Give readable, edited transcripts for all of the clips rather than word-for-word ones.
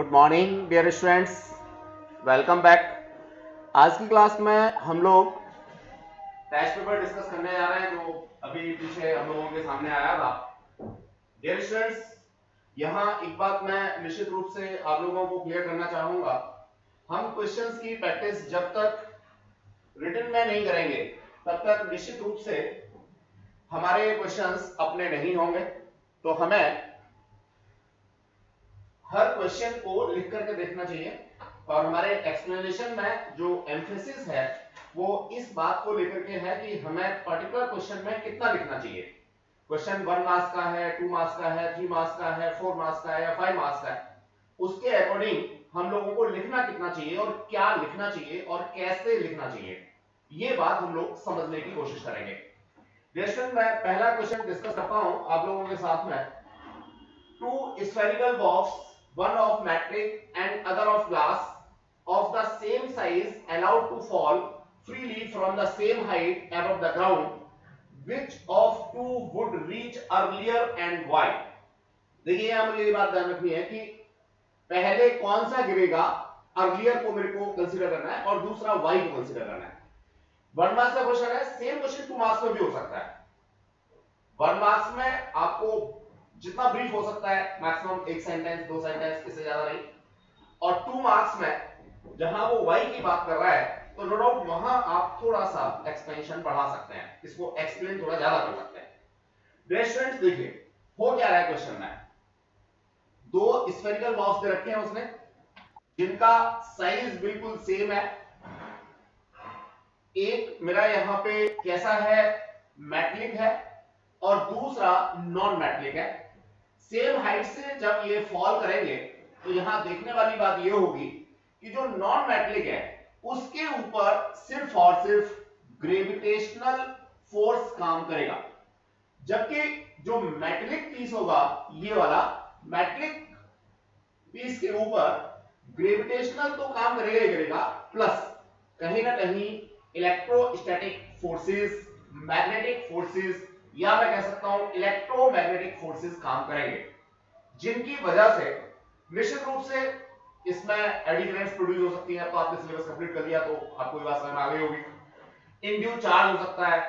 Good morning dear students, welcome back. आज की class में हम लोग टेस्ट पेपर डिस्कस करने जा रहे हैं जो अभी पीछे हम लोगों के सामने आया था। डियर स्टूडेंट्स, यहाँ एक बात मैं निश्चित रूप से आप लोगों को क्लियर करना चाहूंगा, हम क्वेश्चंस की प्रैक्टिस जब तक रिटन में नहीं करेंगे तब तक निश्चित रूप से हमारे क्वेश्चंस अपने नहीं होंगे। तो हमें हर क्वेश्चन को लिख करके देखना चाहिए और हमारे एक्सप्लेनेशन में जो एम्फेसिस है वो इस बात को लेकर के है कि हमें पर्टिकुलर क्वेश्चन में कितना लिखना चाहिए। क्वेश्चन 1 मार्क्स का है, 2 मार्क्स का है, 3 मार्क्स का है, 4 मार्क्स का है या 5 मार्क्स का है, उसके अकॉर्डिंग हम लोगों को लिखना कितना चाहिए और क्या लिखना चाहिए और कैसे लिखना चाहिए, ये बात हम लोग समझने की कोशिश करेंगे। क्वेश्चन मैं पहला क्वेश्चन डिस्कस करता हूं आप लोगों के साथ में। Two spherical balls, one of metric and other of glass, of the same size allowed to fall freely from the same height above the ground. Which of two would reach earlier and why? देखिए यहां मुझे ये बात ध्यान रखनी है कि पहले कौन सा गिरेगा, अर्लियर को मेरे को कंसीडर करना है और दूसरा वाई को कंसीडर करना है। 1 मार्क्स का क्वेश्चन है, सेम क्वेश्चन 2 मार्क्स में भी हो सकता है। 1 मार्क्स में आपको जितना ब्रीफ हो सकता है मैक्सिमम 1 सेंटेंस 2 सेंटेंस, इससे ज्यादा नहीं। और 2 मार्क्स में जहां वो वाई की बात कर रहा है तो नो डाउट वहां आप थोड़ा सा एक्सपेंशन बढ़ा सकते हैं, इसको एक्सप्लेन थोड़ा ज्यादा कर सकते हैं। डियर स्टूडेंट्स, देखिए हो क्या रहा है क्वेश्चन में, दो स्फेरिकल बॉक्स दे रखे हैं उसने जिनका साइज बिल्कुल सेम है। एक मेरा यहां पे कैसा है, मेटलिक है और दूसरा नॉन मेटलिक है। सेम हाइट से जब ये फॉल करेंगे तो यहां देखने वाली बात ये होगी कि जो नॉन मेटलिक है उसके ऊपर सिर्फ और सिर्फ ग्रेविटेशनल फोर्स काम करेगा, जबकि जो मेटलिक पीस होगा ये वाला, मेटलिक पीस के ऊपर ग्रेविटेशनल तो काम करेगा ही करेगा, प्लस कहीं ना कहीं इलेक्ट्रोस्टैटिक फोर्सेस, मैग्नेटिक फोर्सेस या मैं कह सकता हूं इलेक्ट्रोमैग्नेटिक फोर्सेस काम करेंगे, जिनकी वजह से निश्चित रूप से इसमें एडी करंट्स प्रोड्यूस हो सकती है। तो आपने सिलेबस कंप्लीट कर लिया तो आपको ये बात समझ में आ गई होगी। इंड्यूस चार्ज हो सकता है,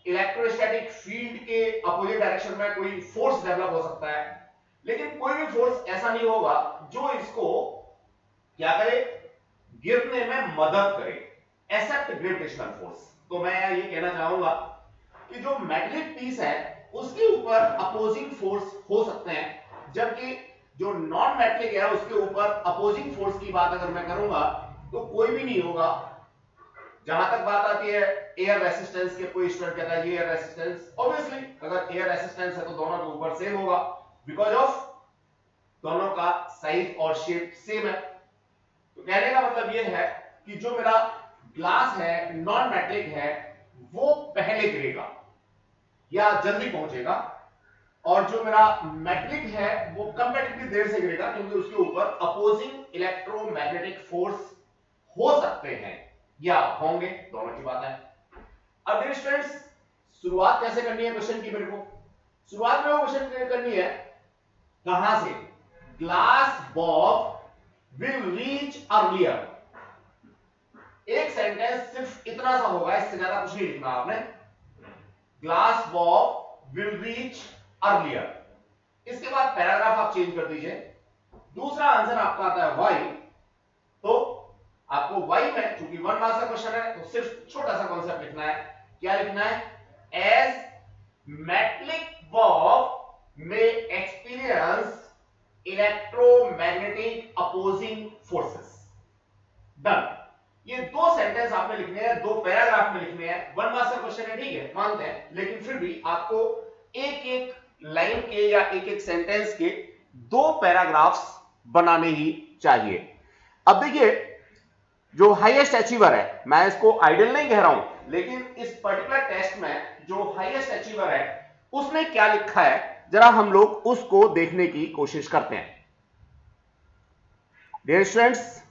इलेक्ट्रोस्टैटिक फील्ड के अपोजिट डायरेक्शन में कोई फोर्स डेवलप हो सकता है, लेकिन कोई भी फोर्स ऐसा नहीं होगा जो इसको क्या करे, गिरने में मदद करे, एक्सेप्ट ग्रेविटेशनल फोर्स। तो मैं ये कहना चाहूंगा कि जो मेटलिक पीस है उसके ऊपर अपोजिंग फोर्स हो सकते हैं, जबकि जो नॉन मेटलिक है उसके ऊपर अपोजिंग फोर्स की बात अगर मैं करूंगा तो कोई भी नहीं होगा। जहां तक बात आती है एयर रेसिस्टेंस के, कोई स्टूडेंट कहता है ये एयर रेसिस्टेंस, ऑब्वियसली अगर एयर रेसिस्टेंस है तो दोनों के ऊपर सेम होगा, बिकॉज ऑफ दोनों का साइज और शेप सेम है। तो कहने का मतलब ये है कि जो मेरा ग्लास है, नॉन मेटलिक है, वो पहले गिरेगा या जल्दी पहुंचेगा, और जो मेरा मेटलिक है वो कंपैरेटिवली देर से गिरेगा क्योंकि उसके ऊपर अपोजिंग इलेक्ट्रोमैग्नेटिक फोर्स हो सकते हैं या होंगे, दोनों की बात है। अब डियर स्टूडेंट्स, शुरुआत कैसे करनी है क्वेश्चन की, मेरे को शुरुआत में वो क्वेश्चन करनी है कहां से, glass Bob will reach earlier. एक सेंटेंस सिर्फ इतना सा होगा, इससे ज्यादा कुछ नहीं लिखना आपने। Glass Bob will reach earlier, इसके बाद पैराग्राफ आप चेंज कर दीजिए। दूसरा आंसर आपका आता है वाई, तो आपको वाई में चूंकि 1 मार्क्स का क्वेश्चन है तो सिर्फ छोटा सा कॉन्सेप्ट लिखना है। क्या लिखना है, एज मेटलिक बॉब में experience electromagnetic opposing forces. Done. ये दो सेंटेंस आपने लिखने हैं, दो पैराग्राफ में लिखने हैं। 1 मार्क्स का क्वेश्चन है, ठीक है मानते हैं, लेकिन फिर भी आपको एक एक लाइन के या एक एक सेंटेंस के 2 पैराग्राफ्स बनाने ही चाहिए। अब देखिए जो हाईएस्ट अचीवर है, मैं इसको आइडियल नहीं कह रहा हूं, लेकिन इस पर्टिकुलर टेस्ट में जो हाईएस्ट अचीवर है उसने क्या लिखा है जरा हम लोग उसको देखने की कोशिश करते हैं। डियर स्टूडेंट्स,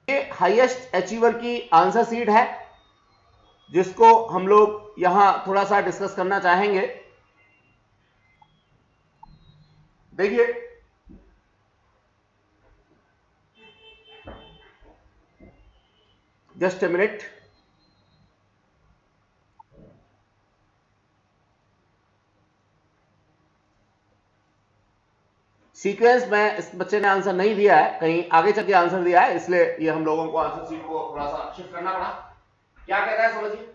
ये हाईएस्ट अचीवर की आंसर शीट है जिसको हम लोग यहां थोड़ा सा डिस्कस करना चाहेंगे। देखिए जस्ट ए मिनट, सीक्वेंस में इस बच्चे ने आंसर नहीं दिया है, कहीं आगे चल के आंसर दिया है, इसलिए ये हम लोगों को आंसर शीट को थोड़ा सा शिफ्ट करना पड़ा। क्या कहता है समझिए,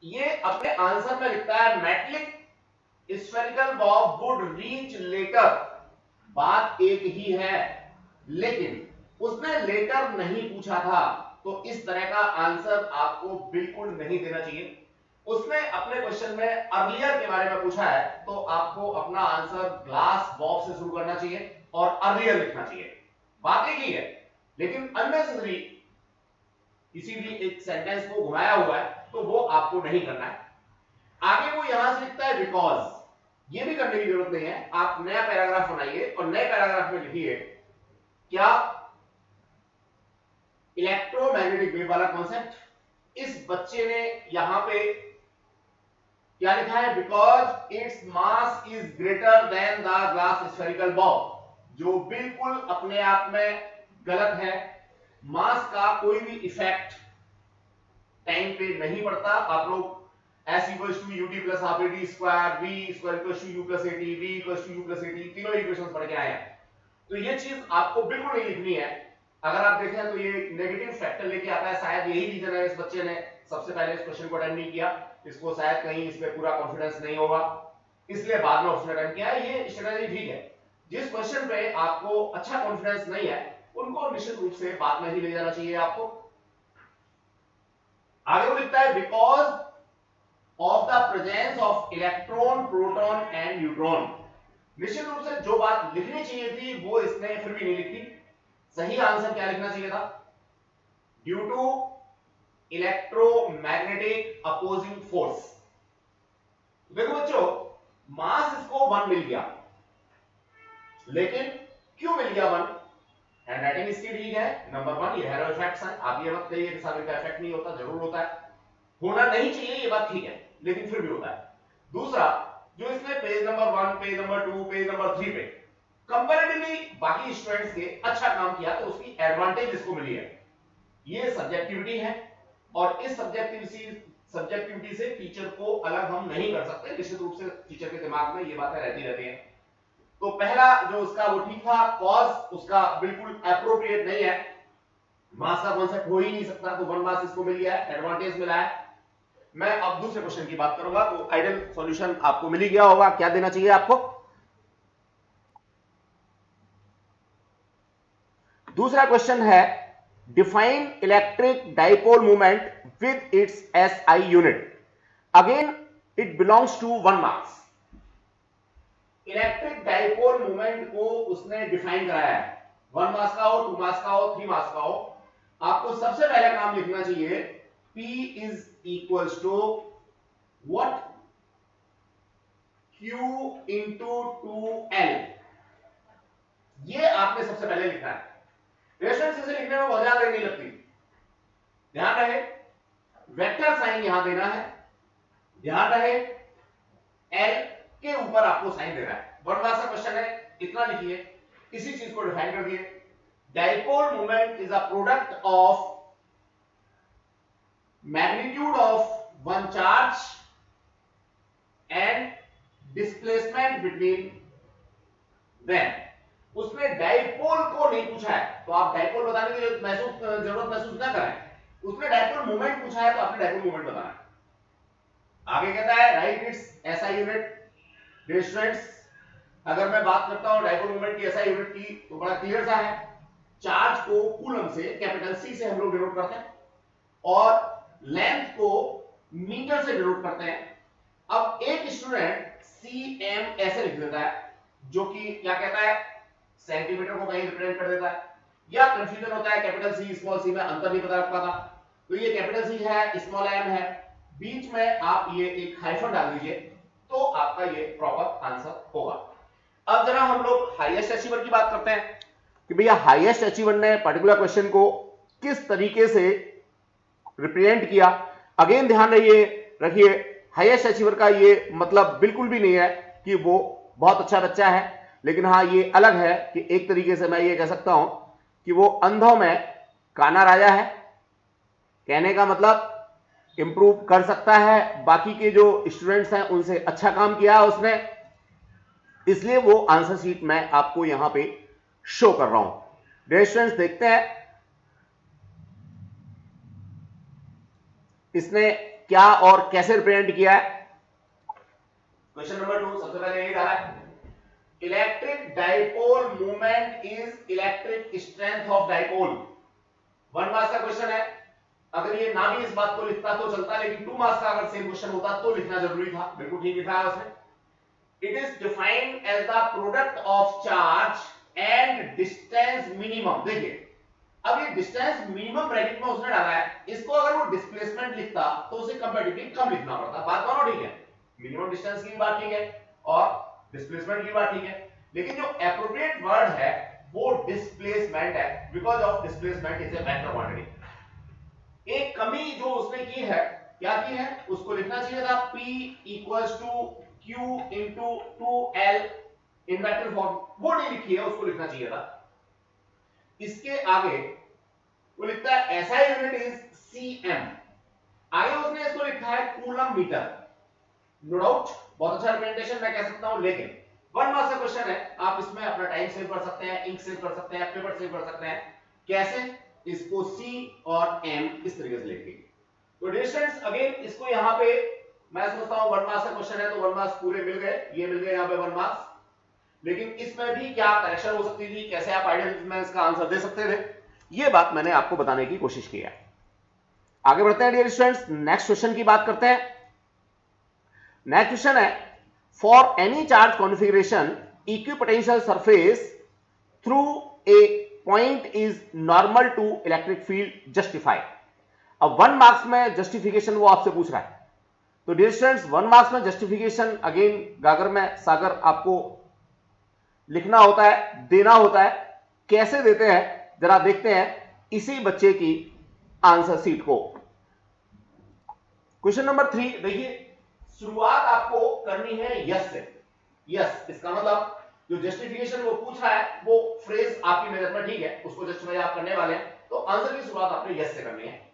ये अपने आंसर में लिखता है metallic spherical bob would reach later. बात एक ही है, लेकिन उसने लेटर नहीं पूछा था, तो इस तरह का आंसर आपको बिल्कुल नहीं देना चाहिए। उसने अपने क्वेश्चन में अर्लियर के बारे में पूछा है, तो आपको अपना आंसर ग्लास बॉक्स से शुरू करना चाहिए और अर्लियर लिखना चाहिए। बात एक ही है, लेकिन अननेसेसरी किसी भी एक सेंटेंस को घुमाया हुआ है तो वो आपको नहीं करना है। आगे वो यहां से लिखता है बिकॉज, ये भी करने की जरूरत नहीं है। आप नया पैराग्राफ बनाइए और नए पैराग्राफ में लिखिए क्या इलेक्ट्रोमैग्नेटिक वेव वाला कॉन्सेप्ट। इस बच्चे ने यहां पे क्या लिखा है, because its mass is greater then the glass spherical ball, जो बिल्कुल अपने आप में गलत है। मास का कोई भी इफेक्ट टाइम पे नहीं पड़ता। आप लोग S equals to ut plus half at square, v square equals to u plus at, v equals to u plus at, तीनों इक्वेशंस पढ़ के आए हैं, तो ये चीज आपको बिल्कुल नहीं लिखनी है। अगर आप देखें तो ये नेगेटिव फैक्टर लेके आता है, शायद यही रीजन है इस बच्चे ने सबसे पहले इस क्वेश्चन को अटेम्प्ट नहीं किया, इसको शायद कहीं इस पे पूरा कॉन्फिडेंस नहीं होगा, इसलिए बाद में उसने अटेम्प्ट किया। ये स्ट्रेटजी ठीक है, जिस क्वेश्चन पे आपको अच्छा कॉन्फिडेंस नहीं है उनको निश्चित रूप से बाद में ही ले जाना चाहिए आपको। आगे वो लिखता है because of the presence of electron, proton and neutron. निश्चित रूप से जो बात लिखनी चाहिए थी वो इसने फिर भी नहीं लिखी। सही आंसर क्या लिखना चाहिए था, due to electromagnetic opposing force. देखो बच्चों, मास इसको 1 मिल गया, लेकिन क्यों मिल गया 1? हैंडराइटिंग इसकी ठीक है, नंबर 1 ये हैरो इफेक्ट्स हैं। आप ये मत कहिए कि सारे का इफेक्ट नहीं होता, जरूर होता है, होना नहीं चाहिए ये बात ठीक है, लेकिन फिर भी होता है। दूसरा, जो इसने page number 1, page number 2, page number 3 पे कंपैरेटिवली बाकी स्टूडेंट्स के अच्छा काम किया, तो उसकी एडवांटेज इसको मिली है। ये सब्जेक्टिविटी है, और इस सब्जेक्टिविटी से टीचर को अलग हम नहीं कर सकते। निश्चित रूप से टीचर के दिमाग में ये बातें रहती रहती हैं। तो पहला जो उसका वो ठीक था, कॉज उसका बिल्कुल एप्रोप्रिएट नहीं है, मास का कॉन्सेप्ट हो ही नहीं सकता, तो 1 मास इसको मिल गया है, एडवांटेज मिला है। मैं अब दूसरे क्वेश्चन की बात करूंगा, तो आइडियल सॉल्यूशन आपको मिल ही गया होगा। क्या देना चाहिए आपको? दूसरा क्वेश्चन है define electric dipole movement with its SI unit. Again it belongs to 1 marks. Electric dipole movement को उसने डिफाइन कराया है, 1 मार्क्स का हो, 2 मार्क्स का हो, 3 मार्क्स का हो। आपको सबसे पहले काम लिखना चाहिए P is equals to what? Q into 2L। ये आपने सबसे पहले लिखना है। रेफरेंस से लिखने में बहुत ज्यादा देर नहीं लगती। ध्यान रहे वेक्टर साइन यहां देना है, ध्यान रहे L के ऊपर आपको साइन देना है। 1 मार्क्स का क्वेश्चन है, इतना लिखिए, इसी चीज को डिफाइन कर दिए। Dipole moment is a product of magnitude of one charge and displacement between them। उसने डाइपोल को नहीं पूछा है, तो आप डाइपोल बताने की जरूरत महसूस ना करें। उसने डाइपोल मोमेंट पूछा है, तो आपने डाइपोल मोमेंट बताना है। आगे कहता है write its SI unit. Dear students, अगर मैं बात करता हूं डाइपोल मोमेंट की एसआई यूनिट की, तो बड़ा क्लियर सा है। चार्ज को कूलम से, कैपिटल सी से हम लोग डिनोट करते हैं, और लेंथ को मीटर से डिनोट करते हैं। अब एक स्टूडेंट cm ऐसे लिख देता है, जो कि क्या कहता है, सेंटीमीटर को कहीं रिप्रेजेंट कर देता है, या कंफ्यूजन होता है कैपिटल सी स्मॉल सी में अंतर नहीं पता रख पाता, तो ये कैपिटल सी है, स्मॉल m है, बीच में आप ये एक हाइफन डाल दीजिए, तो आपका ये प्रॉपर आंसर होगा। अब जरा हम लोग हाईएस्ट अचीवर की बात करते हैं कि भैया हाईएस्ट अचीवर ने पर्टिकुलर क्वेश्चन को किस तरीके से रिप्रेजेंट किया। अगेन ध्यान रखिए हाईएस्ट अचीवर का ये मतलब बिल्कुल भी नहीं है कि वो बहुत अच्छा बच्चा है, लेकिन हाँ ये अलग है कि एक तरीके से मैं ये कह सकता हूं कि वो अंधों में काना राजा है। कहने का मतलब इंप्रूव कर सकता है, बाकी के जो स्टूडेंट्स हैं उनसे अच्छा काम किया उसने, इसलिए वो आंसर शीट मैं आपको यहां पे शो कर रहा हूं। डियर स्टूडेंट्स, देखते हैं इसने क्या और कैसे रिप्रेजेंट किया है। क्वेश्चन नंबर 2 सबसे पहले ये डाला है, electric dipole movement is electric strength of dipole. 1 marks का क्वेश्चन है। अगर ये ना भी इस बात को लिखता तो चलता, लेकिन 2 मार्क्स का अगर सेम क्वेश्चन होता तो लिखना जरूरी था। बिल्कुल ठीक लिखा है उसने। It is defined as the product of charge and distance minimum. देखिए अब ये डिस्टेंस मिनिमम ब्रैकेट में उसने डाला है, इसको अगर वो डिस्प्लेसमेंट लिखता तो उसे कंपैरेटिवली कम लिखना पड़ता। बात दोनों ठीक है, मिनिमम डिस्टेंस की बात ठीक है और डिस्प्लेसमेंट की बात ठीक है, लेकिन जो एप्रोप्रिएट वर्ड है वो डिस्प्लेसमेंट है, because of displacement is a vector quantity. एक कमी जो उसने की है, क्या की है, उसको लिखना चाहिए था P equals to Q into 2L in vector form, वो नहीं लिखी है, उसको लिखना चाहिए था। इसके आगे वो लिखता है एसआई यूनिट इज सीएम, आगे उसने इसको लिखा है कूलम मीटर। नो डाउट बहुत अच्छा रिप्रेजेंटेशन मैं कह सकता हूं, लेकिन 1 मार्क्स का क्वेश्चन है, आप इसमें अपना टाइम सेव कर सकते हैं, इंक सेव कर सकते हैं, पेपर सेव कर सकते हैं। कैसे? इसको सी और एम इस तरीके से लिख के। तो डिस्टेंस अगेन इसको यहां पे मैं समझता हूं 1 मार्क्स का क्वेश्चन है तो 1 मार्क्स पूरे मिल गए, ये मिल गए यहां पे 1 मार्क्स। लेकिन इसमें भी क्या करेक्शन हो सकती थी, कैसे आप आइडियल में इसका आंसर दे सकते थे, ये बात मैंने आपको बताने की कोशिश की है। आगे बढ़ते हैं डियर स्टूडेंट्स, नेक्स्ट क्वेश्चन की बात करते हैं। नेक्स्ट क्वेश्चन है, for any charge configuration equipotential surface through a point is normal to electric field justify. अब 1 मार्क्स में जस्टिफिकेशन वो आपसे पूछ रहा है, तो डियर स्टूडेंट्स 1 मार्क्स में जस्टिफिकेशन अगेन गागर में सागर आपको लिखना होता है, देना होता है। कैसे देते हैं जरा देखते हैं इसी बच्चे की आंसर सीट को। क्वेश्चन नंबर 3 देखिए, शुरुआत आपको करनी है यस से। यस इसका मतलब जो जस्टिफिकेशन वो पूछ रहा है वो फ्रेज आपकी नजर में ठीक है, उसको जस्टिफाई आप करने वाले हैं, तो आंसर की शुरुआत आपने यस से करनी है।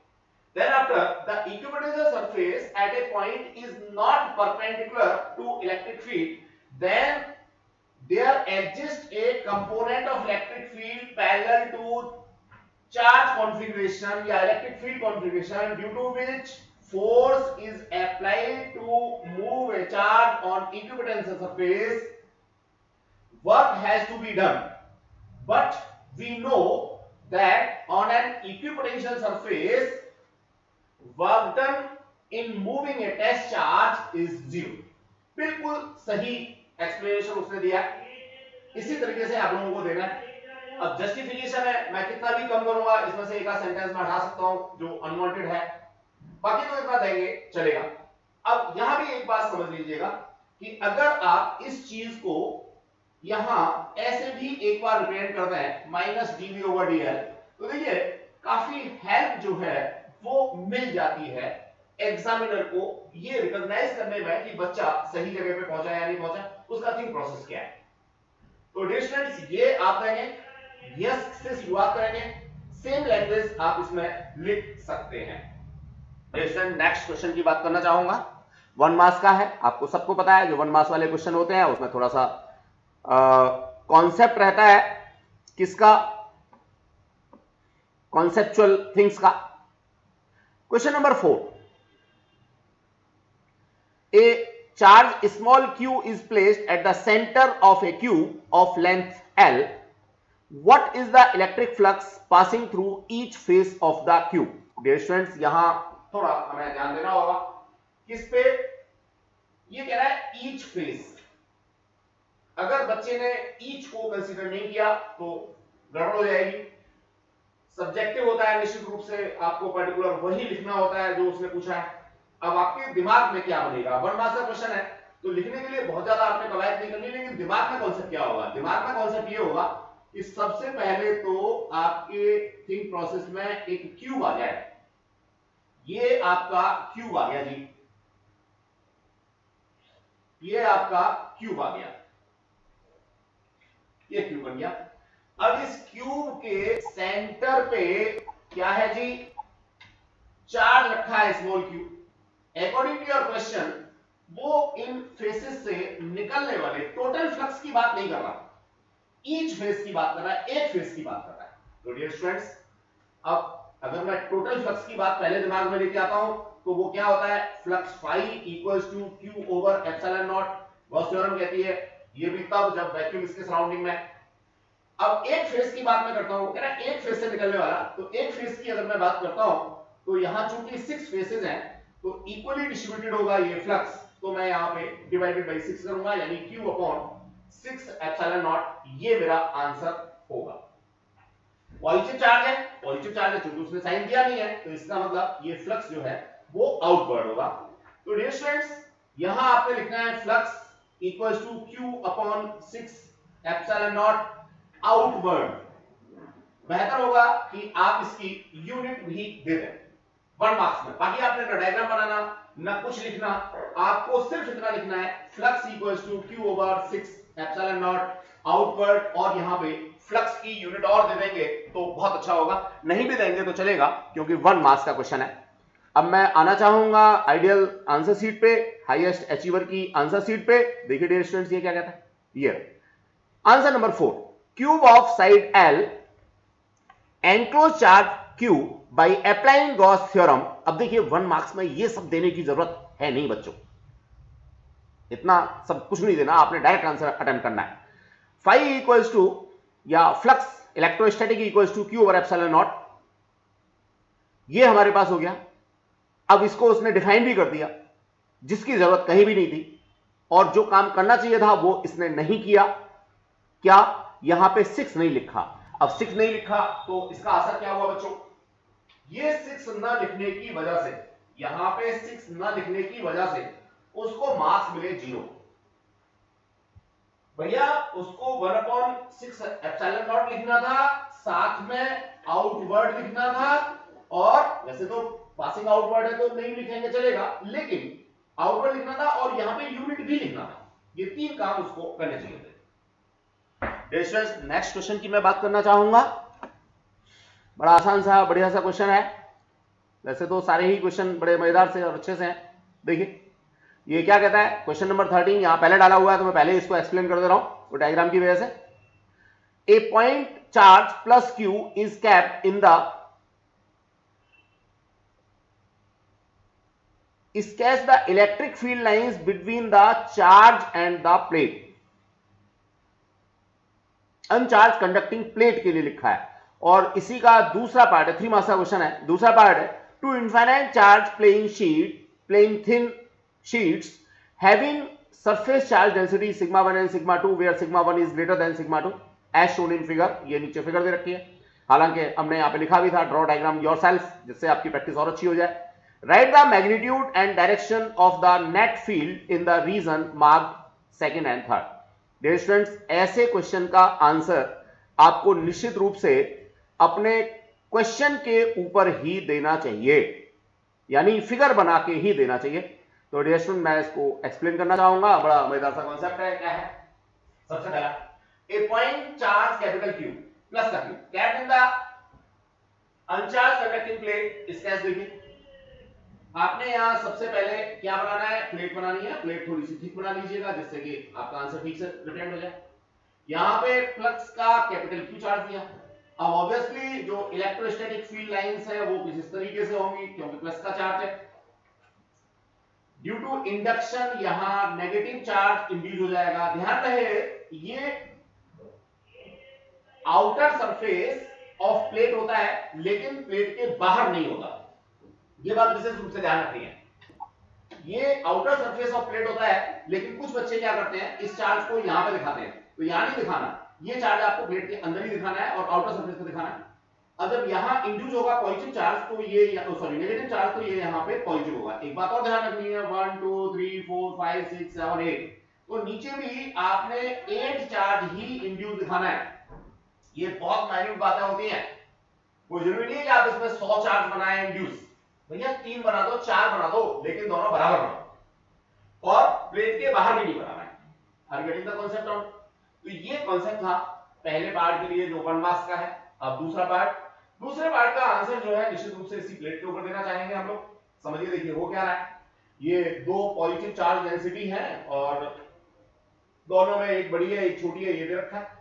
Then after the equipotensial surface at a point is not perpendicular to electric field, then there exists a component of electric field parallel to charge configuration या electric field configuration due to which force is applied to move a charge on equipotential surface. Work has to be done, but we know that on an equipotential surface work done in moving a test charge is 0। बिल्कुल सही explanation उसने दिया, इसी तरीके से आप लोगों को देना है। अब जस्टिफिकेशन है, मैं कितना भी कम करूंगा, इसमें से एक सेंटेंस में हटा सकता हूं जो अनवांटेड है, बाकी तो इतना देंगे चलेगा। अब यहां भी एक बात समझ लीजिएगा कि अगर आप इस चीज को यहां ऐसे भी एक बार रिप्रेजेंट करते हैं माइनस dv ओवर dl, तो देखिए काफी हेल्प जो है वो मिल जाती है एग्जामिनर को ये रिकॉग्नाइज करने में कि बच्चा सही जगह पे पहुंचा या नहीं पहुंचा, उसका थिंक प्रोसेस क्या है। तो डियर स्टूडेंट्स ये आप कहेंगे यस से शुरुआत करेंगे, सेम लैंग्वेज आप इसमें लिख सकते हैं। डियर स्टूडेंट नेक्स्ट क्वेश्चन की बात करना चाहूंगा, 1 मार्क्स का है। आपको सबको पता है जो 1 मार्क्स वाले क्वेश्चन होते हैं उसमें थोड़ा सा कॉन्सेप्ट रहता है, किसका, कॉन्सेप्चुअल थिंग्स का। Question number 4, a charge small q is placed at the center of a cube of length L. What is the electric flux passing through each face of the cube? Dear students, यहां थोड़ा हमें ध्यान देना होगा किस पे, ये कह रहा है each face। अगर बच्चे ने each को कंसीडर नहीं किया तो गड़बड़ हो जाएगी। सब्जेक्टिव होता है, निश्चित रूप से आपको पर्टिकुलर वही लिखना होता है जो उसने पूछा है। अब आपके दिमाग में क्या बनेगा, 1 मार्क्स का क्वेश्चन है तो लिखने के लिए बहुत ज्यादा आपने कवायद नहीं करनी, लेकिन दिमाग में कॉन्सेप्ट क्या होगा, दिमाग में कॉन्सेप्ट ये होगा कि सबसे पहले तो आपके थिंक प्रोसेस में एक क्यूब आ जाए। ये आपका क्यूब आ गया जी, ये आपका क्यूब आ गया। ये क्यूब बन गया। अब इस क्यूब के सेंटर पे क्या है जी, चार्ज रखा है small cube. According to your question वो इन फेसेस से निकलने वाले टोटल फ्लक्स की बात नहीं कर रहा, ईच फेस की बात कर रहा है, एक फेस की बात कर रहा है। तो डियर स्टूडेंट्स, अब अगर मैं टोटल फ्लक्स की बात पहले दिमाग में लेके आता हूं तो वो क्या होता है, flux phi equals to Q over epsilon not. Gauss theorem कहती है ये भी तब जब वैक्यूम इसके सराउंडिंग में। अब एक फेस की बात मैं करता हूं, कह रहा है एक फेस से निकलने वाला, तो एक फेस की अगर मैं बात करता हूं तो यहां चूंकि 6 फेसेस हैं तो इक्वली डिस्ट्रीब्यूटेड होगा ये फ्लक्स, तो मैं यहां पे डिवाइडेड बाय 6 करूंगा, यानी q अपॉन 6 एप्सिलॉन नॉट, ये मेरा आंसर होगा। पॉजिटिव चार्ज है, पॉजिटिव चार्ज है, चूंकि उसने साइन दिया नहीं है तो इसका मतलब ये फ्लक्स जो है वो आउटवर्ड होगा। तो डियर स्टूडेंट्स, यहां आपने लिखना है flux equals to q upon 6 epsilon not outward. बेहतर होगा कि आप इसकी यूनिट भी दे दें 1 मार्क्स में। बाकी आपने ना डायग्राम बनाना ना कुछ लिखना, आपको सिर्फ इतना लिखना है flux equals to q over 6 epsilon not outward, और यहां पे फ्लक्स की यूनिट और दे देंगे तो बहुत अच्छा होगा, नहीं भी देंगे तो चलेगा क्योंकि 1 मार्क्स का क्वेश्चन है। अब मैं आना चाहूंगा आइडियल आंसर शीट पे, हाईएस्ट अचीवर की आंसर शीट पे। देखिए डियर स्टूडेंट्स ये क्या कहता है, ये answer number 4, cube of side L enclose charge Q by applying Gauss theorem. अब देखिए 1 मार्क्स में ये सब देने की जरूरत है नहीं बच्चों, इतना सब कुछ नहीं देना, आपने डायरेक्ट आंसर अटेम्प्ट करना है। फाई इक्वल्स टू या flux electrostatic equals to Q over epsilon not, ये हमारे पास हो गया। अब इसको उसने डिफाइन भी कर दिया जिसकी जरूरत कहीं भी नहीं थी, और जो काम करना चाहिए था वो इसने नहीं किया। क्या, यहां पे 6 नहीं लिखा। अब 6 नहीं लिखा तो इसका असर क्या हुआ बच्चों, ये 6 ना लिखने की वजह से, यहां पे 6 ना लिखने की वजह से उसको मार्क्स मिले 0। भैया उसको 1/6 एप्सिलॉन नॉट लिखना था, साथ में आउटवर्ड लिखना था, और वैसे तो पासिंग आउटवर्ड है तो नहीं लिखेंगे चलेगा, लेकिन आउटवर्ड लिखना था और यहां पे यूनिट भी लिखना था। ये 3 काम उसको करने चाहिए थे। नेक्स्ट क्वेश्चन की मैं बात करना चाहूंगा। बड़ा आसान सा बढ़िया सा क्वेश्चन है, वैसे तो सारे ही क्वेश्चन बड़े मजेदार से और अच्छे से हैं। देखिए ये क्या कहता है, क्वेश्चन नंबर 13 यहां पहले डाला हुआ है तो मैं पहले इसको एक्सप्लेन कर दे रहा हूं वो डायग्राम की वजह से। A point charge plus Q is kept in the sketch the electric field lines between the charge and the plate। अनचार्ज conducting plate के लिए लिखा है, और इसी का दूसरा पार्ट है, 3 मार्क्स का क्वेश्चन है। दूसरा पार्ट है two infinite charge playing thin sheets having surface charge density sigma 1 and sigma 2 where sigma 1 is greater than sigma 2 as shown in figure. ये नीचे फिगर दे रखी है, हालांकि हमने यहाँ पे लिखा भी था ड्रॉ डायग्राम योरसेल्फ, जिससे आपकी प्रैक्टिस और अच्छी हो जाए। Write the magnitude and direction of the net field in the region marked second and third. Dear students, ऐसे क्वेश्चन का आंसर आपको निश्चित रूप से अपने क्वेश्चन के ऊपर ही देना चाहिए, यानी फिगर बना के ही देना चाहिए। तो डियर स्टूडेंट, मैं इसको एक्सप्लेन करना चाहूंगा, बड़ा मजेदार सा कॉन्सेप्ट है। क्या है, सबसे पहला a point charge capital Q plus का Q kept in the uncharged conducting plate. इसका देखिए आपने यहां सबसे पहले क्या बनाना है, प्लेट बनानी है। प्लेट थोड़ी सी थिक बना लीजिएगा जिससे कि आपका आंसर ठीक से रिप्रेजेंट हो जाए। यहां पे फ्लक्स का कैपिटल Q चार्ज दिया। अब ऑब्वियसली जो इलेक्ट्रोस्टैटिक फील्ड लाइंस है वो कुछ इस तरीके से होंगी क्योंकि प्लस का चार्ज है। ड्यू टू इंडक्शन यहां नेगेटिव चार्ज इंड्यूस हो जाएगा। ध्यान रहे ये आउटर सरफेस ऑफ प्लेट होता है लेकिन प्लेट के बाहर नहीं होता, ये बात विशेष रूप से ध्यान रखनी है। ये आउटर सरफेस ऑफ प्लेट होता है लेकिन कुछ बच्चे क्या करते हैं, इस चार्ज को यहां पे दिखाते हैं, तो यहां नहीं दिखाना, ये चार्ज आपको प्लेट के अंदर ही दिखाना है और आउटर सरफेस पे दिखाना है। अब जब यहां इंड्यूस होगा पॉजिटिव चार्ज तो ये सॉरी नेगेटिव चार्ज तो ये यहां पे पॉजिटिव होगा। एक बात और ध्यान रखनी है, 1 2 3 4 5 6 7 8, तो नीचे भी आपने 8 चार्ज ही इंड्यूस दिखाना है। ये बहुत माइन्यूट बातें होती हैं, कोई जरूरी नहीं है कि आप इसमें 100 चार्ज बनाएं इंड्यूस। भैया 3 बना दो 4 बना दो लेकिन दोनों बराबर बनाओ, और प्लेट के बाहर भी नहीं बनाना है। Are getting the concept on. तो ये कॉन्सेप्ट था पहले पार्ट के लिए जो 1 मार्क्स का है। अब दूसरे पार्ट का आंसर जो है निश्चित रूप से इसी प्लेट के ऊपर देना चाहेंगे हम लोग। समझिए, देखिए वो क्या रहा है, ये दो पॉजिटिव चार्ज डेंसिटी है और दोनों में एक बड़ी है एक छोटी है, ये दे रखा है।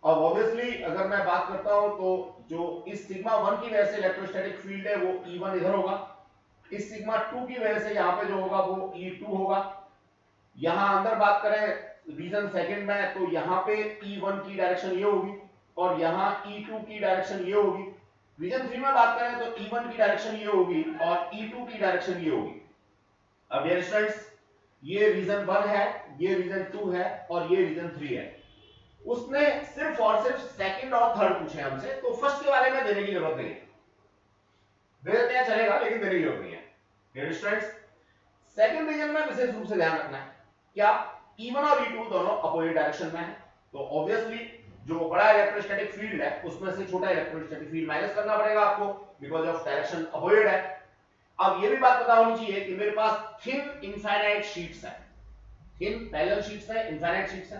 अब ऑब्वियसली अगर मैं बात करता हूं तो जो इस सिग्मा 1 की वजह से इलेक्ट्रोस्टैटिक फील्ड है वो E1 इधर होगा, इस सिग्मा 2 की वजह से यहां पे जो होगा वो E2 होगा। यहां अंदर बात करें रीजन सेकंड में तो यहां पे E1 की डायरेक्शन ये होगी और यहां E2 की डायरेक्शन ये होगी। रीजन 3 में बात करें तो E1 की डायरेक्शन ये होगी और E2 की डायरेक्शन ये होगी। अब डियर स्टूडेंट्स, ये रीजन 1 है, ये रीजन 2 है और ये रीजन 3 है। उसने सिर्फ और सिर्फ सेकंड और थर्ड पूछे हमसे, तो फर्स्ट के बारे में देने की जरूरत नहीं है, दे देते हैं चलेगा लेकिन देने की जरूरत नहीं है। डियर स्टूडेंट्स, सेकंड रीजन में विशेष रूप से ध्यान रखना है क्या E1 और E2 दोनों अपोजिट डायरेक्शन में है, तो ऑब्वियसली जो बड़ा इलेक्ट्रोस्टैटिक फील्ड है उसमें से छोटा इलेक्ट्रोस्टैटिक फील्ड माइनस करना पड़ेगा आपको बिकॉज ऑफ डायरेक्शन अपोजिट है। अब ये भी बात पता होनी चाहिए कि मेरे पास थिन इनफाइनाइट शीट्स है, थिन पैरेलल शीट्स है, इनफाइनाइट शीट्स है,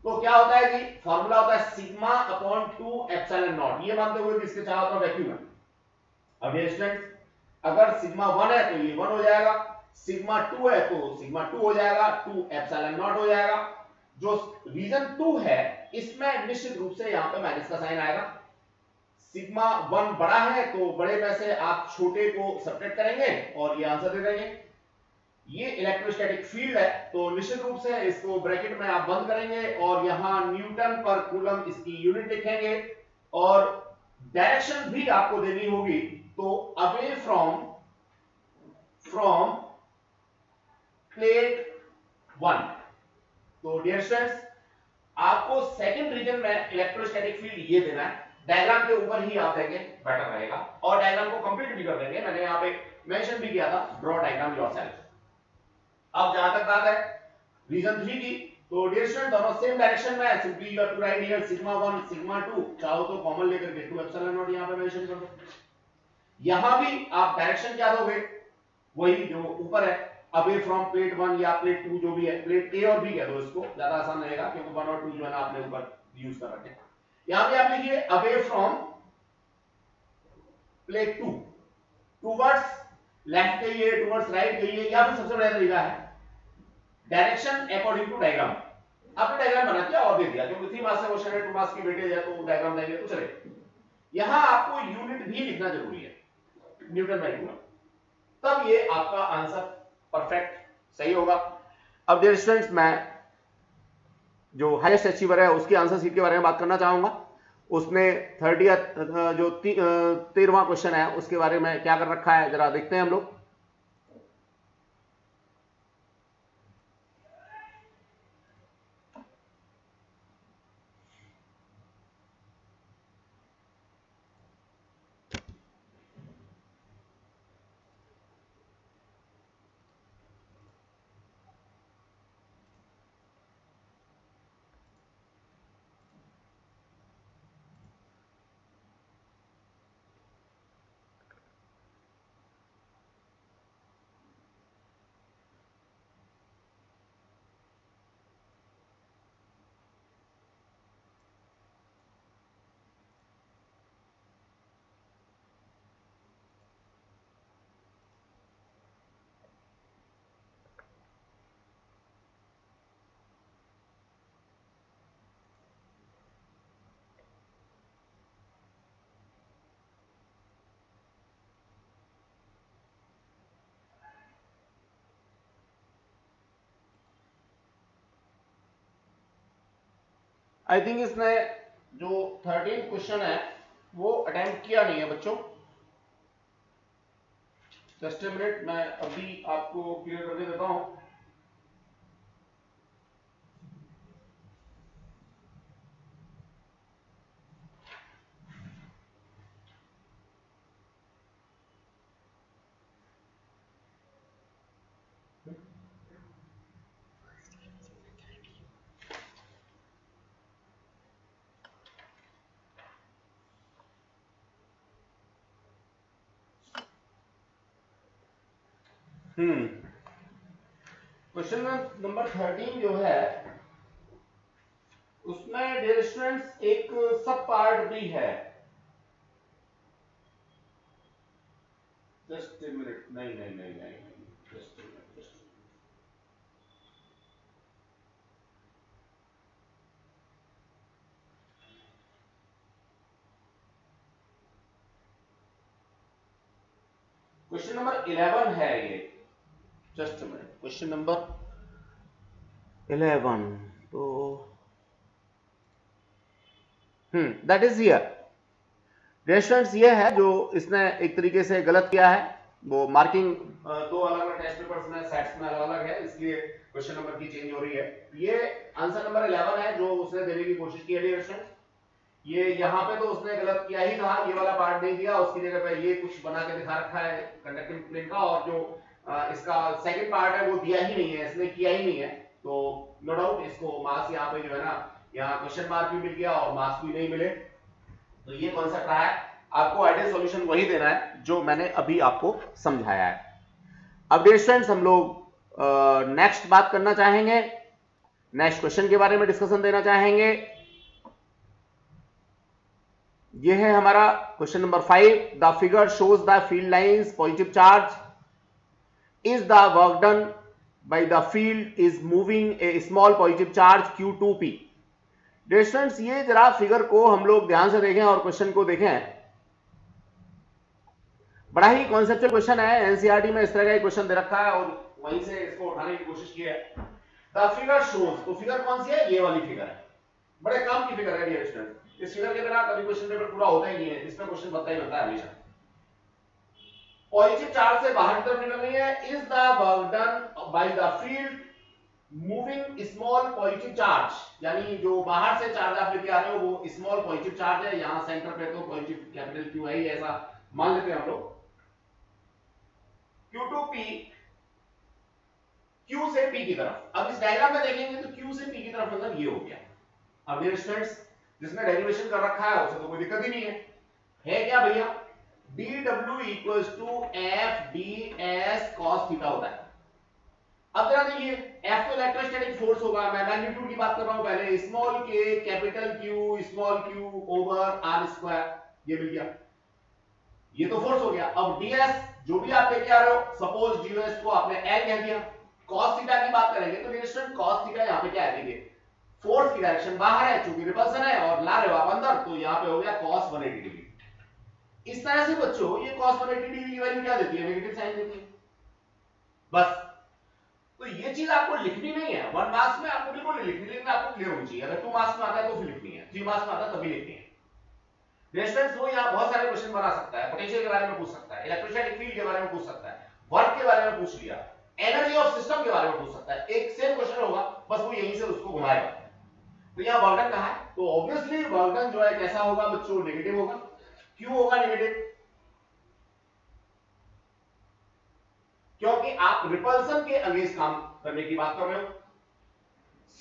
तो क्या होता है जी, फॉर्मूला होता है सिग्मा अपॉन 2 एप्सिलॉन नॉट, ये मानते हुए कि इसके चारों तरफ वैक्यूम है। अब ये स्टूडेंट्स, अगर सिग्मा 1 है तो ये 1 हो जाएगा, सिग्मा 2 है तो सिग्मा 2 हो जाएगा, 2 एप्सिलॉन नॉट हो जाएगा। जो रीजन 2 है इसमें निश्चित रूप से यहां पे माइनस का साइन आएगा। सिग्मा 1 बड़ा है तो बड़े में से आप छोटे को सब्ट्रैक्ट करेंगे और ये आंसर दे देंगे। ये इलेक्ट्रोस्टैटिक फील्ड है तो निश्चित रूप से इसको ब्रैकेट में आप बंद करेंगे और यहां न्यूटन पर कूलम इसकी यूनिट लिखेंगे और डायरेक्शन भी आपको देनी होगी, तो अवे फ्रॉम प्लेट 1। तो डियर स्टूडेंट्स, आपको सेकंड रीजन में इलेक्ट्रोस्टैटिक फील्ड ये देना है, डायग्राम के ऊपर ही आप देंगे बेटर रहेगा और डायग्राम को कंप्लीट भी कर देंगे, मैंने यहां पे मेंशन भी किया था ड्रॉ डायग्राम योरसेल्फ। अब जहां तक बात है रीजन 3 की, तो डियर स्टूडेंट दोनों सेम डायरेक्शन में है, simply you have to write here sigma 1 sigma 2, चाहो तो कॉमन लेकर के 2 एप्सिलॉन नॉट यहां पे मेंशन कर दो। यहां भी आप डायरेक्शन क्या दोगे, वही जो ऊपर है अवे फ्रॉम प्लेट 1 या प्लेट 2 जो भी है, प्लेट ए और बी कह दो इसको, ज्यादा आसान रहेगा क्योंकि 1 और 2 जो है ना आपने ऊपर यूज कर रखे हैं। यहां पे आप लिखिए away from plate 2 towards left गई है, टुवर्ड्स राइट गई है, या फिर सबसे बड़ा तरीका है डायरेक्शन अकॉर्डिंग टू डायग्राम। आपने डायग्राम बना दिया और दे दिया, क्योंकि 3 मार्क्स का क्वेश्चन है, 2 मार्क्स की वेटेज है तो डायग्राम देंगे तो चले। यहां आपको यूनिट भी लिखना जरूरी है, न्यूटन बाय कूलम, तब ये आपका आंसर परफेक्ट सही होगा। अब डियर स्टूडेंट्स, मैं जो हाईएस्ट अचीवर है उसकी आंसर शीट के बारे में बात करना चाहूंगा। उसने 30 जो 13वां क्वेश्चन है उसके बारे में क्या कर रखा है जरा देखते हैं हम लोग। आई थिंक इसने जो 13 क्वेश्चन है वो अटेम्प्ट किया नहीं है बच्चों। जस्ट ए मिनट, मैं अभी आपको क्लियर करके देता हूं। क्वेश्चन नंबर 13 जो है उसमें डियर स्टूडेंट्स एक सब पार्ट भी है। जस्ट ए मिनट, नहीं नहीं नहीं नहीं, just a minute, just question number 11 है ये। Just a minute, question number 11 तो दैट इज हियर। स्टूडेंट्स ये है जो इसने एक तरीके से गलत किया है। वो मार्किंग दो अलग अलग टेस्ट पेपर्स में सेट्स में अलग अलग है, इसलिए क्वेश्चन नंबर की चेंज हो रही है। ये आंसर नंबर 11 है जो उसने देने की कोशिश की है स्टूडेंट्स। ये यहाँ पे तो उसने गलत किया ही था, ये वाला पार्ट नहीं दिया, उसकी जगह पे ये कुछ बना के दिखा रखा है कंडक्टिंग प्लेन का, और जो इसका सेकंड पार्ट है वो दिया ही नहीं है, इसने किया ही नहीं है। तो नो डाउट इसको मार्क्स यहाँ पे जो है ना, यहाँ क्वेश्चन मार्क भी मिल गया और मार्क्स भी नहीं मिले। तो ये कॉन्सेप्ट रहा है, आपको आइडियल सॉल्यूशन वही देना है जो मैंने अभी आपको समझाया है। अब डियर स्टूडेंट्स हम लोग नेक्स्ट बात करना चाहेंगे, नेक्स्ट क्वेश्चन के बारे में डिस्कशन देना चाहेंगे। ये है हमारा question number 5। The figure shows the field lines positive charge is the work done by the field is moving a small positive charge Q2P। Dear students ये जरा फिगर को हम लोग ध्यान से देखें और क्वेश्चन को देखें। बड़ा ही कॉन्सेप्चुअल क्वेश्चन है, एनसीईआरटी में इस तरह का क्वेश्चन दे रखा है और वहीं से इसको उठाने की कोशिश की है। द फिगर शोज, तो फिगर कौन सी है? ये वाली फिगर है, बड़े काम की फिगर है डियर स्टूडेंट। इस फिगर के बिना कभी क्वेश्चन पेपर पूरा होता ही नहीं है, इसमें क्वेश्चन बनता ही बनता है हमेशा। पॉजिटिव चार्ज से बाहर की तरफ निकल रही है। Is the work done by the field moving small positive charge, यानी जो बाहर से चार्ज आप लेके आ रहे हो वो स्मॉल पॉजिटिव चार्ज है। यहां सेंटर पे तो पॉजिटिव कैपिटल Q है, ऐसा मान लेते हैं हम लोग। Q2P, Q से P की तरफ। अब इस डायग्राम में देखेंगे तो Q से P की तरफ मतलब ये हो गया। अब डियर स्टूडेंट्स जिसने डेरिवेशन कर रखा है उसे तो कोई दिक्कत ही नहीं है क्या भैया? dw equals to F D S cos theta होता है। अब जरा देखिए, F तो इलेक्ट्रोस्टैटिक फोर्स होगा, मैं मैग्नीट्यूड की बात कर रहा हूं पहले, small k capital Q small q over r square, ये मिल गया, ये तो फोर्स हो गया। अब ds जो भी आप लेके आ रहे हो, सपोज ds को आपने L कह दिया, cos थीटा की बात करेंगे तो डिस्टेंस cos थीटा यहां पे क्या है? देखिए फोर्स की डायरेक्शन बाहर है, चूंकि रिपल्सन है और ला रहे हो आप अंदर, तो यहां पे हो गया cos 180 डिग्री। इस तरह से बच्चों ये cos 180 डिग्री की वैल्यू क्या देती है? नेगेटिव साइन देती है बस। तो ये चीज आपको लिखनी नहीं है, 1 मार्क्स में आपको बिल्कुल नहीं लिखनी, लेकिन आपको क्लियर होनी चाहिए। अगर 2 मार्क्स में आता है तो फिर लिखनी है, 3 मार्क्स में आता है तभी लिखनी है। रेजिस्टेंस वो यहां बहुत सारे क्वेश्चन बना सकता है, पोटेंशियल के बारे में पूछ सकता है, इलेक्ट्रोस्टैटिक फील्ड के बारे में पूछ सकता है, वर्क के बारे में पूछ लिया, एनर्जी ऑफ सिस्टम के बारे में पूछ सकता है। एक सेम क्वेश्चन होगा, बस वो यहीं से उसको घुमाएगा। तो यहां वर्क डन कहां है? तो ऑब्वियसली वर्क डन जो है कैसा होगा बच्चों? नेगेटिव होगा। क्यों होगा नेगेटिव? क्योंकि आप रिपल्सन के अगेंस्ट काम करने की बात कर रहे हो।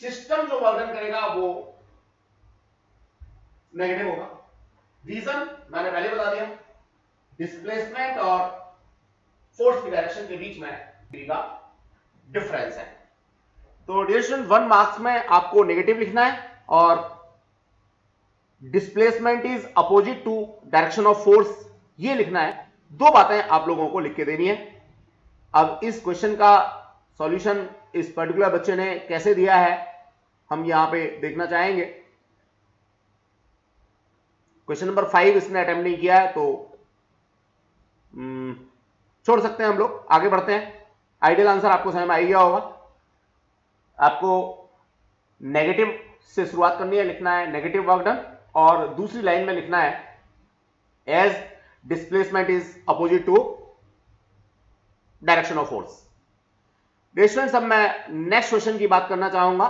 सिस्टम जो वर्क डन करेगा वो नेगेटिव होगा। रीजन मैंने पहले बता दिया, डिस्प्लेसमेंट और फोर्स की डायरेक्शन के बीच में का डिफरेंस है। तो डिस्टेंस 1 मार्क्स में आपको नेगेटिव लिखना है और displacement is opposite to direction of force, ये लिखना है। दो बातें आप लोगों को लिख के देनी है। अब इस क्वेश्चन का सॉल्यूशन इस पर्टिकुलर बच्चे ने कैसे दिया है हम यहां पे देखना चाहेंगे। क्वेश्चन नंबर 5 इसने अटेम्प्ट नहीं किया है तो छोड़ सकते हैं हम लोग, आगे बढ़ते हैं। आइडियल आंसर आपको समझ में आ गया होगा। आपको नेगेटिव से शुरुआत करनी है, लिखना है नेगेटिव वर्क डन और दूसरी लाइन में लिखना है as displacement is opposite to direction of force. Students अब मैं नेक्स्ट क्वेश्चन की बात करना चाहूंगा।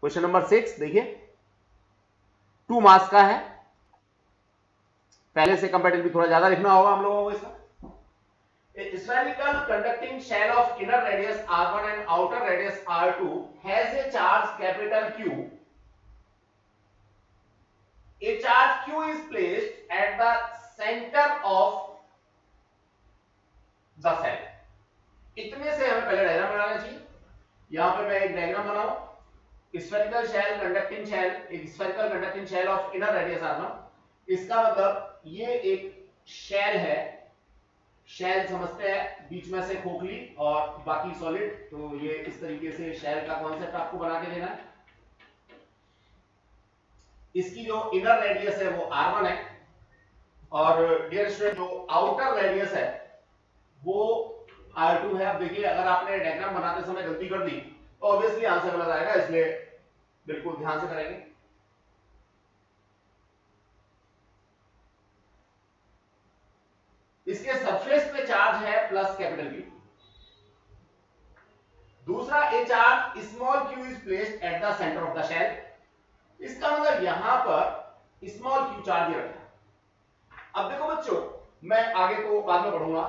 क्वेश्चन नंबर 6 देखिए, 2 मार्क्स का है, पहले से कंपैरेटिवली थोड़ा ज्यादा लिखना होगा हम लोगों को इसका। A spherical conducting shell of inner radius r1 and outer radius r2 has a charge capital Q. A charge Q is placed at the center of the cell. इतने से हमें पहले डायग्राम बनाना चाहिए। यहां पे मैं एक डायग्राम बनाऊं, स्फेरिकल शेल कंडक्टिंग शेल, एक spherical conducting shell of inner radius r1। इसका मतलब ये एक शेल है, शेल समझते हैं बीच में से खोखली और बाकी सॉलिड, तो ये इस तरीके से शेल का कॉन्सेप्ट आपको बना के देना है। इसकी जो इनर रेडियस है वो r1 है और डियर स्टूडेंट जो आउटर रेडियस है वो r2 है। अब देखिए अगर आपने डायग्राम बनाते समय गलती कर दी तो ऑब्वियसली आंसर गलत आएगा, इसलिए बिल्कुल ध्यान से करेंगे। इसके सरफेस पे चार्ज है प्लस कैपिटल Q। दूसरा, a charge small q is placed at the centre of the shell. इसका मतलब यहां पर स्मॉल q चार्ज रखा है। अब देखो बच्चों, मैं आगे तो बाद में पढ़ूंगा,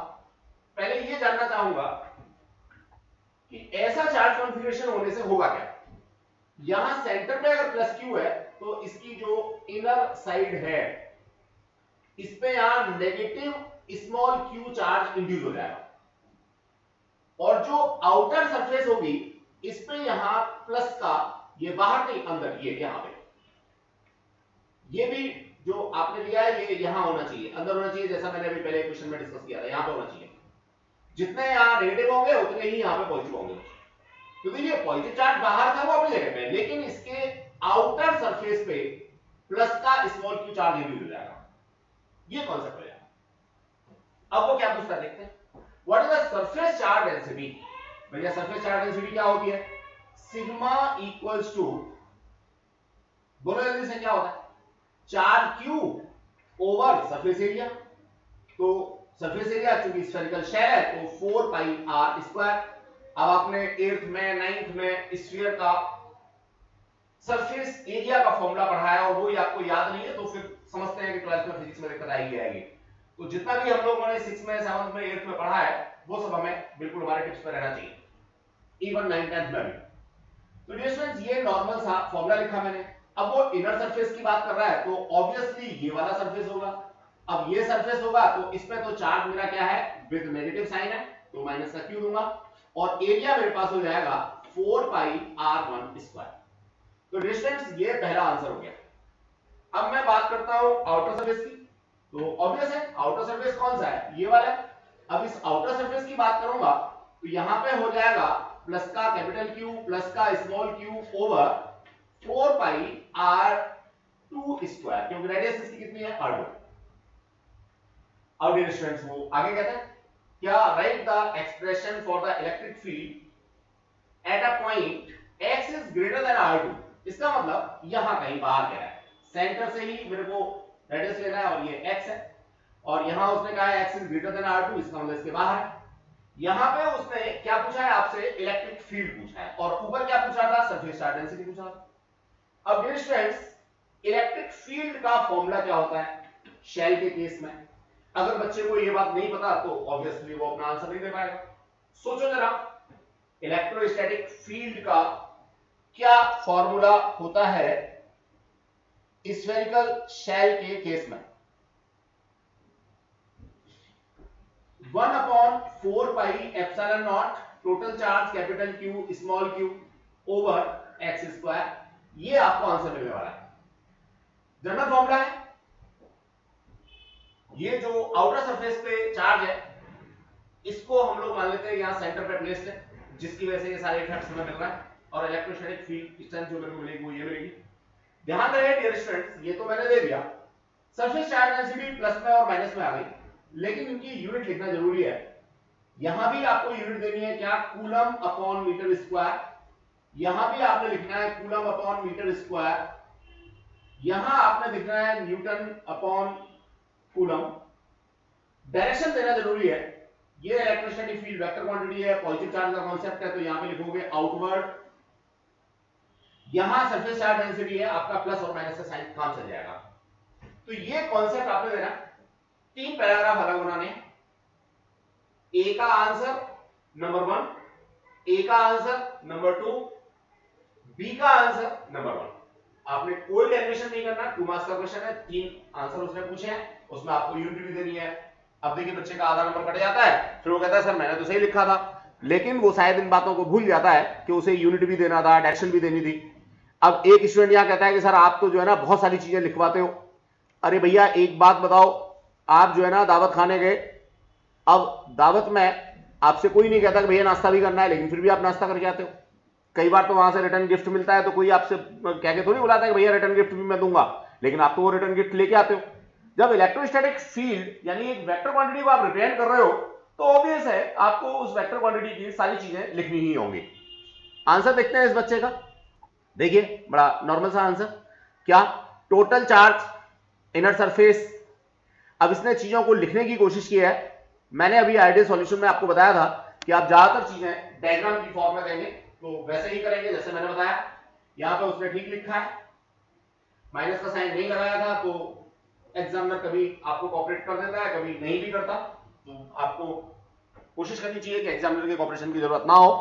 पहले ये जानना चाहूंगा कि ऐसा चार्ज कॉन्फ़िगरेशन होने से होगा क्या। यहां सेंटर पे अगर प्लस q है तो इसकी जो इनर साइड है इस पे यहां negative small q charge induce हो जाएगा और जो आउटर सरफेस होगी इस पे यहां प्लस का, ये बाहर नहीं अंदर, ये यहां पे, ये भी जो आपने लिया है ये यहां होना चाहिए, अंदर होना चाहिए, जैसा मैंने अभी पहले क्वेश्चन में डिस्कस किया था, यहां पे होना चाहिए। जितने यहां नेगेटिव होंगे उतने ही यहां पे पॉजिटिव होंगे, क्योंकि ये पॉजिटिव चार्ज बाहर था वो अपनी जगह पे, लेकिन इसके आउटर सरफेस पे प्लस का स्मॉल q चार्ज इंड्यूस हो जाएगा। ये कॉन्सेप्ट हो जाएगा। अब वो क्या पूछता है देखते हैं, what is the surface charge density. भैया सरफेस चार्ज डेंसिटी क्या होती है, सिग्मा इक्वल्स टू, बोलो जल्दी से क्या होता है, charge q over surface area. तो सरफेस एरिया चूंकि स्फेरिकल शेल है तो 4 पाई r स्क्वायर। अब आपने 8th में 9th में स्फीयर का सरफेस एरिया का फॉर्मूला पढ़ा है और वो ही आपको याद नहीं है तो फिर समझते हैं कि 12th में फिजिक्स में दिक्कत आएगी आएगी। तो जितना भी हम लोगों ने 6th में 7th में 8th में पढ़ा है वो सब हमें बिल्कुल हमारे टिप्स पे रहना चाहिए, इवन 9th 10th में भी। तो डियर स्टूडेंट्स ये नॉर्मल सा फॉर्मूला लिखा मैंने। अब वो इनर सरफेस की बात कर रहा है तो ऑब्वियसली ये वाला सरफेस होगा। अब ये सरफेस होगा तो इस पे तो चार्ज मेरा क्या है, विद नेगेटिव साइन है, तो माइनस का q दूंगा और एरिया मेरे पास हो जाएगा 4 पाई r1 स्क्वायर। तो डिस्टेंस ये पहला आंसर हो गया। अब मैं बात करता हूं आउटर सरफेस की, तो ऑब्वियस है आउटर सरफेस कौन सा है, ये वाला। अब इस आउटर सरफेस की बात करूंगा तो यहां पे हो जाएगा प्लस का कैपिटल Q प्लस का स्मॉल q ओवर 4 पाई r2 स्क्वायर, क्योंकि रेडियस इसकी कितनी है, r2। अब डियर स्टूडेंट्स वो आगे कहते हैं क्या, right the expression for the electric field at a point x is greater then r2। इसका मतलब यहां कहीं बाहर गया है, सेंटर से ही मेरे को रेडियस लेना है और ये x है और यहां उसने कहा है x is greater then r2, इसका मतलब इसके बाहर है। यहां पे उसने क्या पूछा है आपसे, इलेक्ट्रिक फील्ड पूछा है और ऊपर क्या पूछा था, सरफेस चार्ज डेंसिटी पूछा था। अब डियर स्टूडेंट्स इलेक्ट्रिक फील्ड का फॉर्मूला क्या होता है शेल के केस में, अगर बच्चे को ये बात नहीं पता तो ऑब्वियसली वो अपना आंसर नहीं दे पाएगा। सोचो जरा इलेक्ट्रोस्टैटिक फील्ड का क्या फॉर्मूला होता है स्फेरिकल शेल के केस में, 1/4 pi epsilon not total charge capital Q small q over x square. ये आपको आंसर मिलने वाला है, जनरल फॉर्मूला है। ये जो आउटर सरफेस पे चार्ज है इसको हम लोग मान लेते हैं यहां सेंटर पे प्लेस्ड है, जिसकी वजह से ये सारे इफेक्ट्स हमें मिल रहा है और इलेक्ट्रोस्टैटिक फील्ड स्ट्रेंथ जो मेरे को मिलेगी वो ये मिलेगी। ध्यान रहे डियर स्टूडेंट्स, ये तो मैंने दे दिया, सरफेस चार्ज डेंसिटी प्लस में और माइनस में आ गई, लेकिन इनकी यूनिट लिखना जरूरी है। यहां भी आपको यूनिट देनी है क्या, कूलम अपॉन मीटर स्क्वायर। यहां भी आपने लिखना है कूलम अपॉन मीटर स्क्वायर, यहां आपने लिखना है न्यूटन अपॉन कूलम। डायरेक्शन देना जरूरी है, ये इलेक्ट्रोस्टैटिक फील्ड वेक्टर क्वांटिटी है, पॉजिटिव चार्ज का कांसेप्ट है तो यहां पे लिखोगे आउटवर्ड। यहां सरफेस चार्ज डेंसिटी है, आपका प्लस और माइनस का साइन काम चल जाएगा। तो ये कांसेप्ट आपने देना, 3 पैराग्राफ अलग बनाने, ए का आंसर नंबर 1, ए का आंसर नंबर 2, बी का आंसर नंबर 1। आपने कोई डेरिवेशन नहीं करना, 2 मार्क्स का क्वेश्चन है, 3 आंसर उसने पूछे हैं, उसमें आपको यूनिट भी देनी है। अब देखिए बच्चे का आधा नंबर कट जाता है, फिर वो कहता है सर मैंने तो सही लिखा था, लेकिन वो शायद इन बातों को भूल जाता है कि उसे यूनिट भी देना था, डायरेक्शन भी देनी थी। अब एक स्टूडेंट यहां कहता है कि सर आप तो जो है ना बहुत सारी चीजें लिखवाते हो। अरे भैया एक बात बताओ, आप जो है ना दावत खाने गए, अब दावत में आपसे कोई नहीं कहता कि भैया नाश्ता भी करना है, लेकिन फिर भी आप नाश्ता करके आते हो। कई बार तो वहां से रिटर्न गिफ्ट मिलता है तो कोई आपसे कह के थोड़ी बुलाता है कि भैया रिटर्न गिफ्ट भी मैं दूंगा, लेकिन आप तो वो रिटर्न गिफ्ट लेके आते हो। जब इलेक्ट्रोस्टैटिक फील्ड यानी एक वेक्टर क्वांटिटी को आप रिप्रेजेंट कर रहे हो तो ऑब्वियस है आपको उस वेक्टर क्वांटिटी की सारी चीजें लिखनी ही होंगी। आंसर देखते हैं इस बच्चे का। देखिए बड़ा नॉर्मल सा आंसर, क्या टोटल चार्ज इनर सरफेस। अब इसने चीजों को लिखने की कोशिश की है। मैंने अभी आइडियल सॉल्यूशन में आपको बताया था कि आप ज्यादातर चीजें डायग्राम की फॉर्म में देंगे तो वैसे ही करेंगे जैसे मैंने बताया। यहां पे उसने ठीक लिखा है, माइनस का साइन नहीं लगाया था, तो एग्जामिनर कभी आपको कोऑपरेट कर देता है, कभी नहीं भी करता, तो आपको कोशिश करनी चाहिए कि एग्जामिनर के कोऑपरेशन की जरूरत ना हो।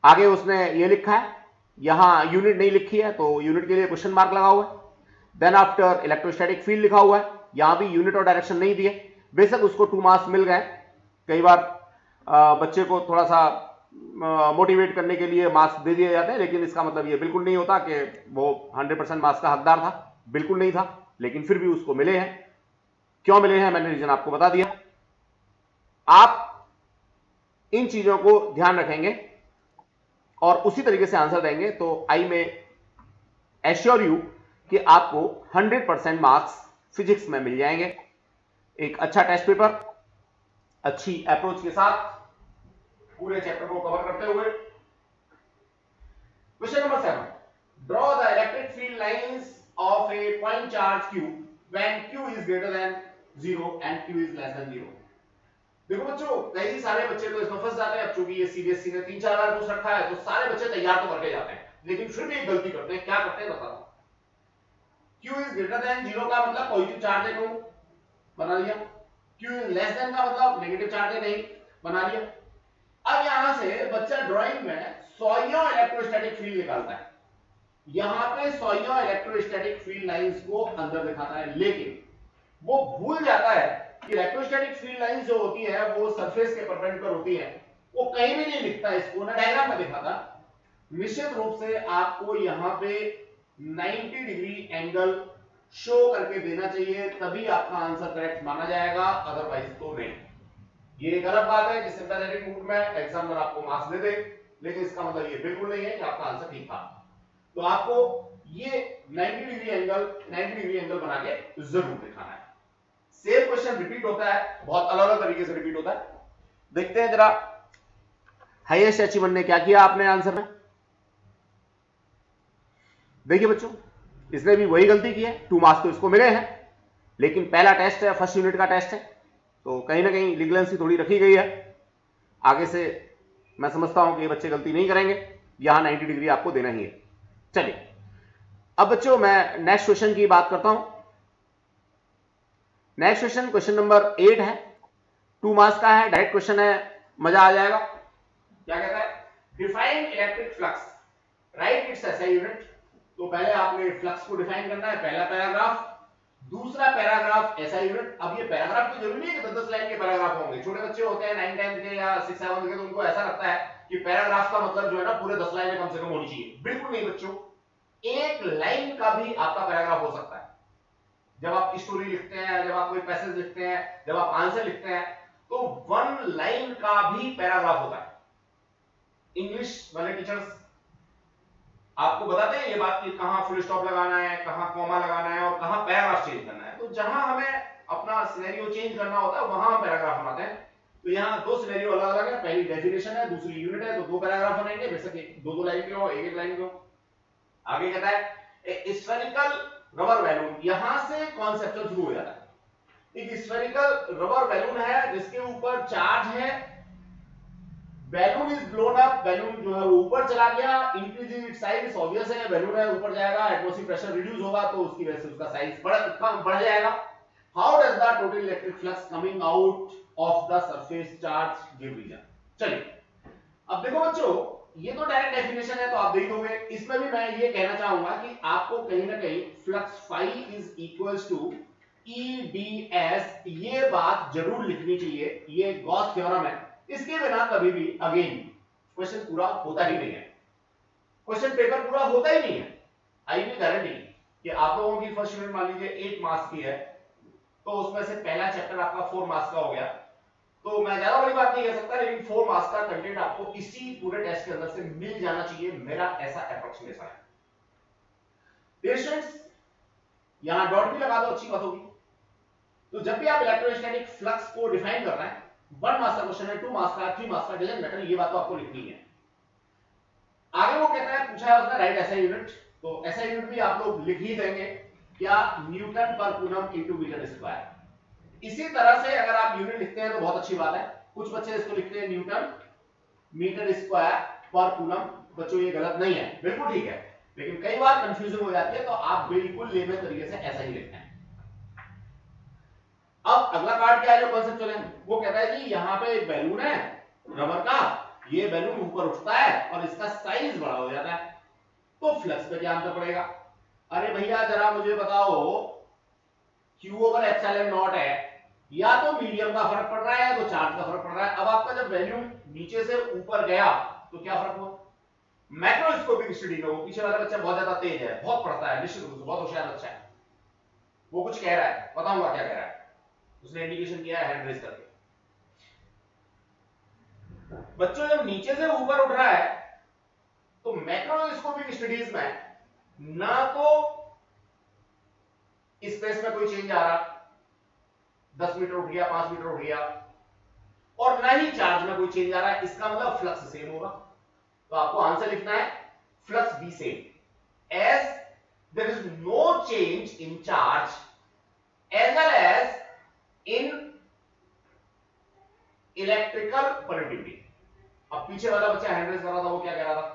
आगे उसने ये लिखा है, यहां यूनिट नहीं लिखी है तो यूनिट के लिए क्वेश्चन मार्क लगा हुआ है। देन आफ्टर इलेक्ट्रोस्टैटिक फील्ड लिखा हुआ है, यहां भी यूनिट और डायरेक्शन नहीं दिए। बेशक उसको 2 मार्क्स मिल गए। कई बार बच्चे को थोड़ा सा मोटिवेट करने के लिए मार्क्स दे दिए जाते हैं, लेकिन इसका मतलब ये बिल्कुल नहीं होता कि वो 100% मार्क्स का हकदार था, बिल्कुल नहीं था, लेकिन फिर भी उसको मिले हैं। क्यों मिले हैं मैंने रीजन आपको बता दिया। आप इन चीजों को ध्यान रखेंगे और उसी तरीके से आंसर देंगे तो आई में एश्योर यू कि आपको 100% मार्क्स फिजिक्स में मिल जाएंगे। एक अच्छा टेस्ट पेपर अच्छी अप्रोच के साथ पूरे चैप्टर को कवर करते हुए। Question number 7, draw the electric field lines of A point charge q when q is greater then 0 and q is less than 0। देखो बच्चों, कई सारे बच्चे तो इसमें फंस जाते हैं। अब चूंकि ये सीबीएसई ने 3-4 बार पूछ रखा है तो सारे बच्चे तैयार तो करके जाते हैं, लेकिन फिर भी एक गलती करते हैं। क्या करते हैं बता दो। q इज ग्रेटर देन 0 का मतलब पॉजिटिव चार्ज है, कहूं बना लिया। q इज लेस देन का मतलब नेगेटिव चार्ज है, नहीं बना लिया। अब यहां से बच्चा ड्राइंग में सॉइयों इलेक्ट्रोस्टैटिक फील्ड निकालता है। यहां पे सॉइयों इलेक्ट्रोस्टैटिक फील्ड लाइंस को अंदर दिखाता है, लेकिन वो भूल जाता है कि इलेक्ट्रोस्टैटिक फील्ड लाइंस जो होती है वो सरफेस के परपेंडिकुलर होती है। वो कहीं भी नहीं लिखता इसको, ना डायग्राम में दिखाता। निश्चित रूप से आपको यहां पे 90 डिग्री एंगल शो करके देना चाहिए, तभी आपका आंसर करेक्ट माना जाएगा, अदरवाइज तो नहीं। ये एक अलग बात है कि सिंपैथेटिक मूड में एग्जामिनर आपको मार्क्स दे दे, लेकिन इसका मतलब ये बिल्कुल नहीं है कि आपका आंसर ठीक था। तो आपको ये 90 डिग्री एंगल बना के जरूर दिखाना है। सेम क्वेश्चन रिपीट होता है, बहुत अलग अलग तरीके से रिपीट होता है। देखते हैं जरा हाईएस्ट अचीवमेंट ने क्या किया आपने आंसर में। देखिए बच्चों, इसने भी वही गलती की है। 2 मार्क्स तो इसको मिले हैं, लेकिन पहला टेस्ट है, फर्स्ट यूनिट का टेस्ट है, तो कहीं ना कहीं लिगलेंसी थोड़ी रखी गई है। आगे से मैं समझता हूं कि ये बच्चे गलती नहीं करेंगे, यहां 90 डिग्री आपको देना ही है। चलिए अब बच्चों मैं नेक्स्ट क्वेश्चन की बात करता हूं। नेक्स्ट क्वेश्चन, क्वेश्चन नंबर 8 है, 2 मार्क्स का है, डायरेक्ट क्वेश्चन है, मजा आ जाएगा। क्या कहता है, define electric flux, right its SI unit. तो पहले आपने फ्लक्स को डिफाइन करना है, पहला पैराग्राफ। दूसरा पैराग्राफ एसआई यूनिट। अब ये पैराग्राफ तो जरूरी नहीं है कि 10-10 लाइन के पैराग्राफ होंगे। छोटे बच्चे होते हैं 9, 10 के या 6, 7 के, तो उनको ऐसा लगता है कि पैराग्राफ का मतलब जो है ना पूरे 10 लाइनें कम से कम होनी चाहिए। बिल्कुल नहीं बच्चों, एक लाइन का भी आपका पैराग्राफ हो सकता है। जब आप स्टोरी लिखते हैं, जब आप कोई पैसेज लिखते हैं, जब आप आंसर लिखते हैं, तो 1 लाइन का भी पैराग्राफ होता है। इंग्लिश वाले टीचर्स आपको बताते हैं ये बात कि कहां फुल स्टॉप लगाना है, कहां कॉमा लगाना है और कहां पैराग्राफ चेंज करना है। तो जहां हमें अपना सिनेरियो चेंज करना होता है वहां हम पैराग्राफ बनाते हैं। तो यहाँ 2 सिनेरियो अलग अलग है, पहली डेफिनेशन है, दूसरी यूनिट है, तो 2 पैराग्राफ बनेंगे, बेशक 2-2 लाइन के हो, 1-1 लाइन के हो। आगे कहता है स्फेरिकल रबर बैलून, यहां से कॉन्सेप्चुअल शुरू हो जाता है। एक स्फेरिकल रबर बैलून है जिसके ऊपर चार्ज है, balloon is blown up, balloon जो है वो ऊपर चला गया, इंक्रीजिंग इट्स साइज, ऑब्वियस है बैलून है ऊपर जाएगा, एटमॉस्फेरिक प्रेशर रिड्यूस होगा तो उसकी वजह से उसका साइज बढ़ जाएगा। How does the total electric flux coming out of the surface charge give reason. चलिए अब देखो बच्चों, ये तो डायरेक्ट डेफिनेशन है तो आप देख दोगे। इसमें भी मैं ये कहना चाहूंगा कि आपको कहीं ना कहीं flux phi is equals to EDS, ये बात जरूर लिखनी चाहिए। ये गॉस थ्योरम है, इसके बिना कभी भी अगेन क्वेश्चन पूरा होता ही नहीं है, क्वेश्चन पेपर पूरा होता ही नहीं है। आई भी गारंटी कि आप लोगों की फर्स्ट यूनिट मान लीजिए 8 मार्क्स की है, तो उसमें से पहला चैप्टर आपका 4 मार्क्स का हो गया, तो मैं ज्यादा बड़ी बात नहीं कह सकता, लेकिन 4 मार्क्स का कंटेंट आपको इसी पूरे टेस्ट के अंदर से मिल जाना चाहिए, मेरा ऐसा अप्रोक्सीमेशन है। पेशेंट्स यहां डॉट भी लगा दो, अच्छी बात होगी। तो जब भी आप इलेक्ट्रोस्टैटिक फ्लक्स को डिफाइन कर रहे हैं, 1 मार्क्स का क्वेश्चन है, 2 मार्क्स का, 3 मार्क्स का, डजंट मैटर, ये बात तो आपको लिखनी है। आगे वो कहता है, पूछा है उसने राइट ऐसा यूनिट, तो ऐसा यूनिट भी आप लोग लिख ही देंगे, क्या न्यूटन पर कूलम इनटू मीटर स्क्वायर। इसी तरह से अगर आप यूनिट लिखते हैं तो बहुत अच्छी बात है, कुछ बच्चे इसको लिखते हैं न्यूटन मीटर स्क्वायर पर कूलम, बच्चों ये गलत नहीं है, बिल्कुल ठीक है, लेकिन कई बार कंफ्यूजन हो जाती है, तो आप बिल्कुल लेवल तरीके से ऐसा ही लिखते हैं। अब अगला पार्ट क्या है जो कॉन्सेप्चुअल है, वो कहता है कि यहां पे एक बैलून है रबर का, ये बैलून ऊपर उठता है और इसका साइज बड़ा हो जाता है, तो फ्लक्स पे क्या आंसर पड़ेगा। अरे भैया जरा मुझे बताओ, Q ओवर एप्सिलॉन नॉट है, या तो मीडियम का फर्क पड़ रहा है या तो चार्ज का फर्क पड़ रहा है। अब आपका जब वैल्यूम नीचे से ऊपर गया तो क्या फर्क हुआ। मैक्रोस्कोपिक स्टडी में वो पीछे वाला बच्चा बहुत ज्यादा तेज है, बहुत पढ़ता है, निश्चित रूप से बहुत होशियार बच्चा है, वो कुछ कह रहा है, बताऊंगा क्या कह रहा है, उसने इंडिकेशन किया है हैंड रेज करके। बच्चों जब नीचे से ऊपर उठ रहा है तो मैक्रोस्कोपिक स्टडीज में ना तो स्पेस में कोई चेंज आ रहा, 10 मीटर उठ गया, 5 मीटर उठ गया, और ना ही चार्ज में कोई चेंज आ रहा है, इसका मतलब फ्लक्स सेम होगा। तो आपको आंसर लिखना है flux be same, as there is no change in charge as well as in electrical permittivity. अब पीछे वाला बच्चा हैंड रेज कर रहा था, वो क्या कह रहा था,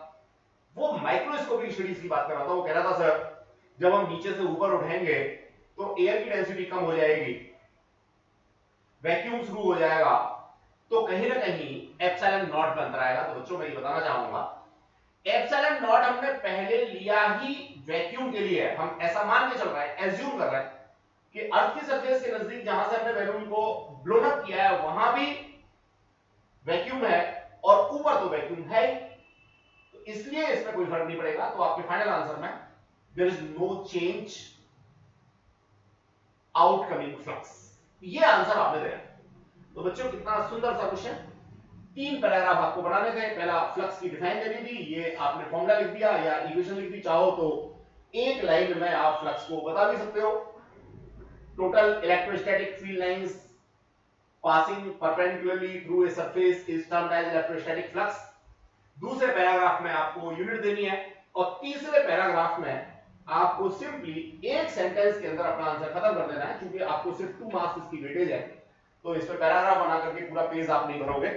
वो माइक्रोस्कोपिक स्टडीज की बात कर रहा था। वो कह रहा था सर जब हम नीचे से ऊपर उठेंगे तो एयर की डेंसिटी कम हो जाएगी, वैक्यूम शुरू हो जाएगा, तो कहीं ना कहीं एप्सिलॉन नॉट का अंतर आएगा। तो बच्चों मैं ये बताना चाहूंगा, एप्सिलॉन नॉट हमने पहले लिया ही वैक्यूम के लिए, हम ऐसा मान के चल रहे हैं, एज्यूम कर रहे हैं कि अर्थ की सरफेस के नजदीक जहां से हमने बैलून को ब्लोन अप किया है वहां भी वैक्यूम है और ऊपर तो वैक्यूम है ही, तो इसलिए इसमें कोई फर्क नहीं पड़ेगा। तो आपके फाइनल आंसर में there is no change outcoming flux, ये आंसर आपने दिया। तो बच्चों कितना सुंदर सा क्वेश्चन, 3 पैराग्राफ आपको बनाने थे, पहला फ्लक्स की डिफाइन देनी थी, ये आपने फॉर्मूला लिख दिया या इक्वेशन लिख दी, चाहो तो एक लाइन में आप फ्लक्स को बता भी सकते हो। Total electrostatic field lines passing perpendicularly through a surface is termed as electrostatic flux। दूसरे पैराग्राफ में आपको यूनिट देनी है, और तीसरे पैराग्राफ में आपको सिंपली एक सेंटेंस के अंदर अपना आंसर खत्म कर देना है, क्योंकि आपको सिर्फ 2 मार्क्स इसकी वेटेज है, तो इस पे पैराग्राफ बना करके पूरा पेज आप नहीं भरोगे।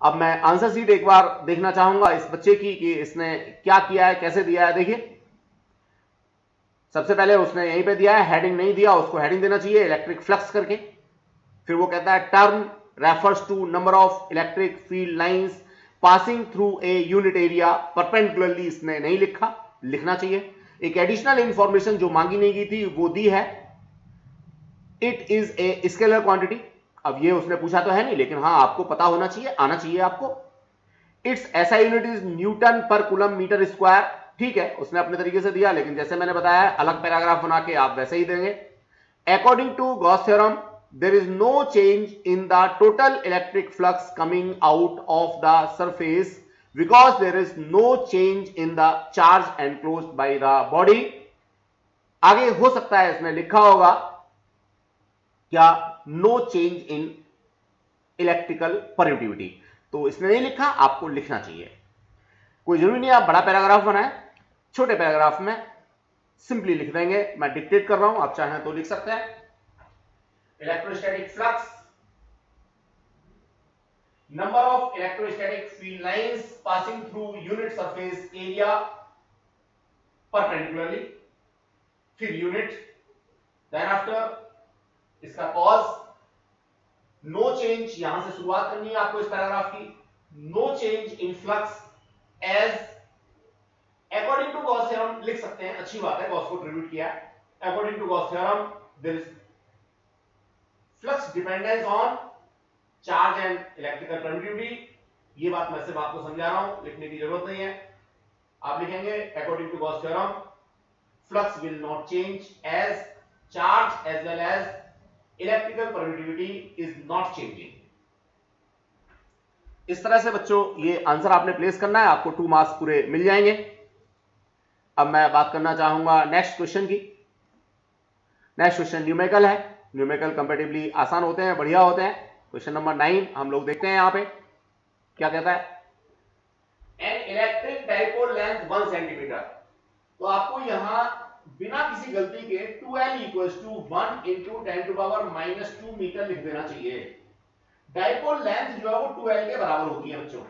अब मैं आंसर शीट एक बार देखना चाहूंगा इस बच्चे की कि इसने क्या किया है, कैसे दिया है। देखिए सबसे पहले उसने यहीं पे दिया है, हेडिंग नहीं दिया, उसको हेडिंग देना चाहिए इलेक्ट्रिक फ्लक्स करके। फिर वो कहता है term refers to number of electric field lines passing through a unit area perpendicularly, इसने नहीं लिखा, लिखना चाहिए। एक एडिशनल इंफॉर्मेशन जो मांगी नहीं गई थी वो दी है, it is a scalar quantity. अब ये उसने पूछा तो है नहीं, लेकिन हाँ आपको पता होना चाहिए, आना चाहिए आपको। इट्स ऐसा यूनिट इज न्यूटन पर कूलम मीटर स्क्वायर, ठीक है उसने अपने तरीके से दिया, लेकिन जैसे मैंने बताया अलग पैराग्राफ बना के आप वैसे ही देंगे। According to Gauss theorem there is no change in the total electric flux coming out of the surface because there is no change in the charge enclosed by the body। आगे हो सकता है इसमें लिखा होगा क्या, no change in electrical permittivity, तो इसने नहीं लिखा, आपको लिखना चाहिए। कोई जरूरी नहीं आप बड़ा पैराग्राफ बनाएं, छोटे पैराग्राफ में सिंपली लिख देंगे। मैं डिक्टेट कर रहा हूं, आप चाहें तो लिख सकते हैं electrostatic flux, number of electrostatic field lines passing through unit surface area perpendicularly, फिर unit, then after इसका cause, no change, यहां से शुरुआत करनी है आपको इस पैराग्राफ की, no change in flux as according to Gauss theorem लिख सकते हैं, अच्छी बात है, गॉस को ट्रिब्यूट किया। according to Gauss theorem there is flux dependence on charge and electrical permittivity, ये बात मैं सिर्फ आपको समझा रहा हूं, लिखने की जरूरत नहीं है। आप लिखेंगे according to Gauss theorem flux will not change as charge as well as electrical permittivity is not changing। इस तरह से बच्चों ये आंसर आपने प्लेस करना है, आपको 2 मार्क्स पूरे मिल जाएंगे। अब मैं बात करना चाहूंगा नेक्स्ट क्वेश्चन की। नेक्स्ट क्वेश्चन न्यूमेरिकल है। न्यूमेरिकल कंपैरेटिवली आसान होते हैं, बढ़िया होते हैं। क्वेश्चन नंबर 9 हम लोग देखते हैं। यहां पे क्या कहता है, an electric dipole length 1 centimetre. तो आपको यहां बिना किसी गलती के 2L equals to 1 into 10 to power -2 metre लिख देना चाहिए। डाइपोल लेंथ जो है वो 2L के बराबर होती है बच्चों।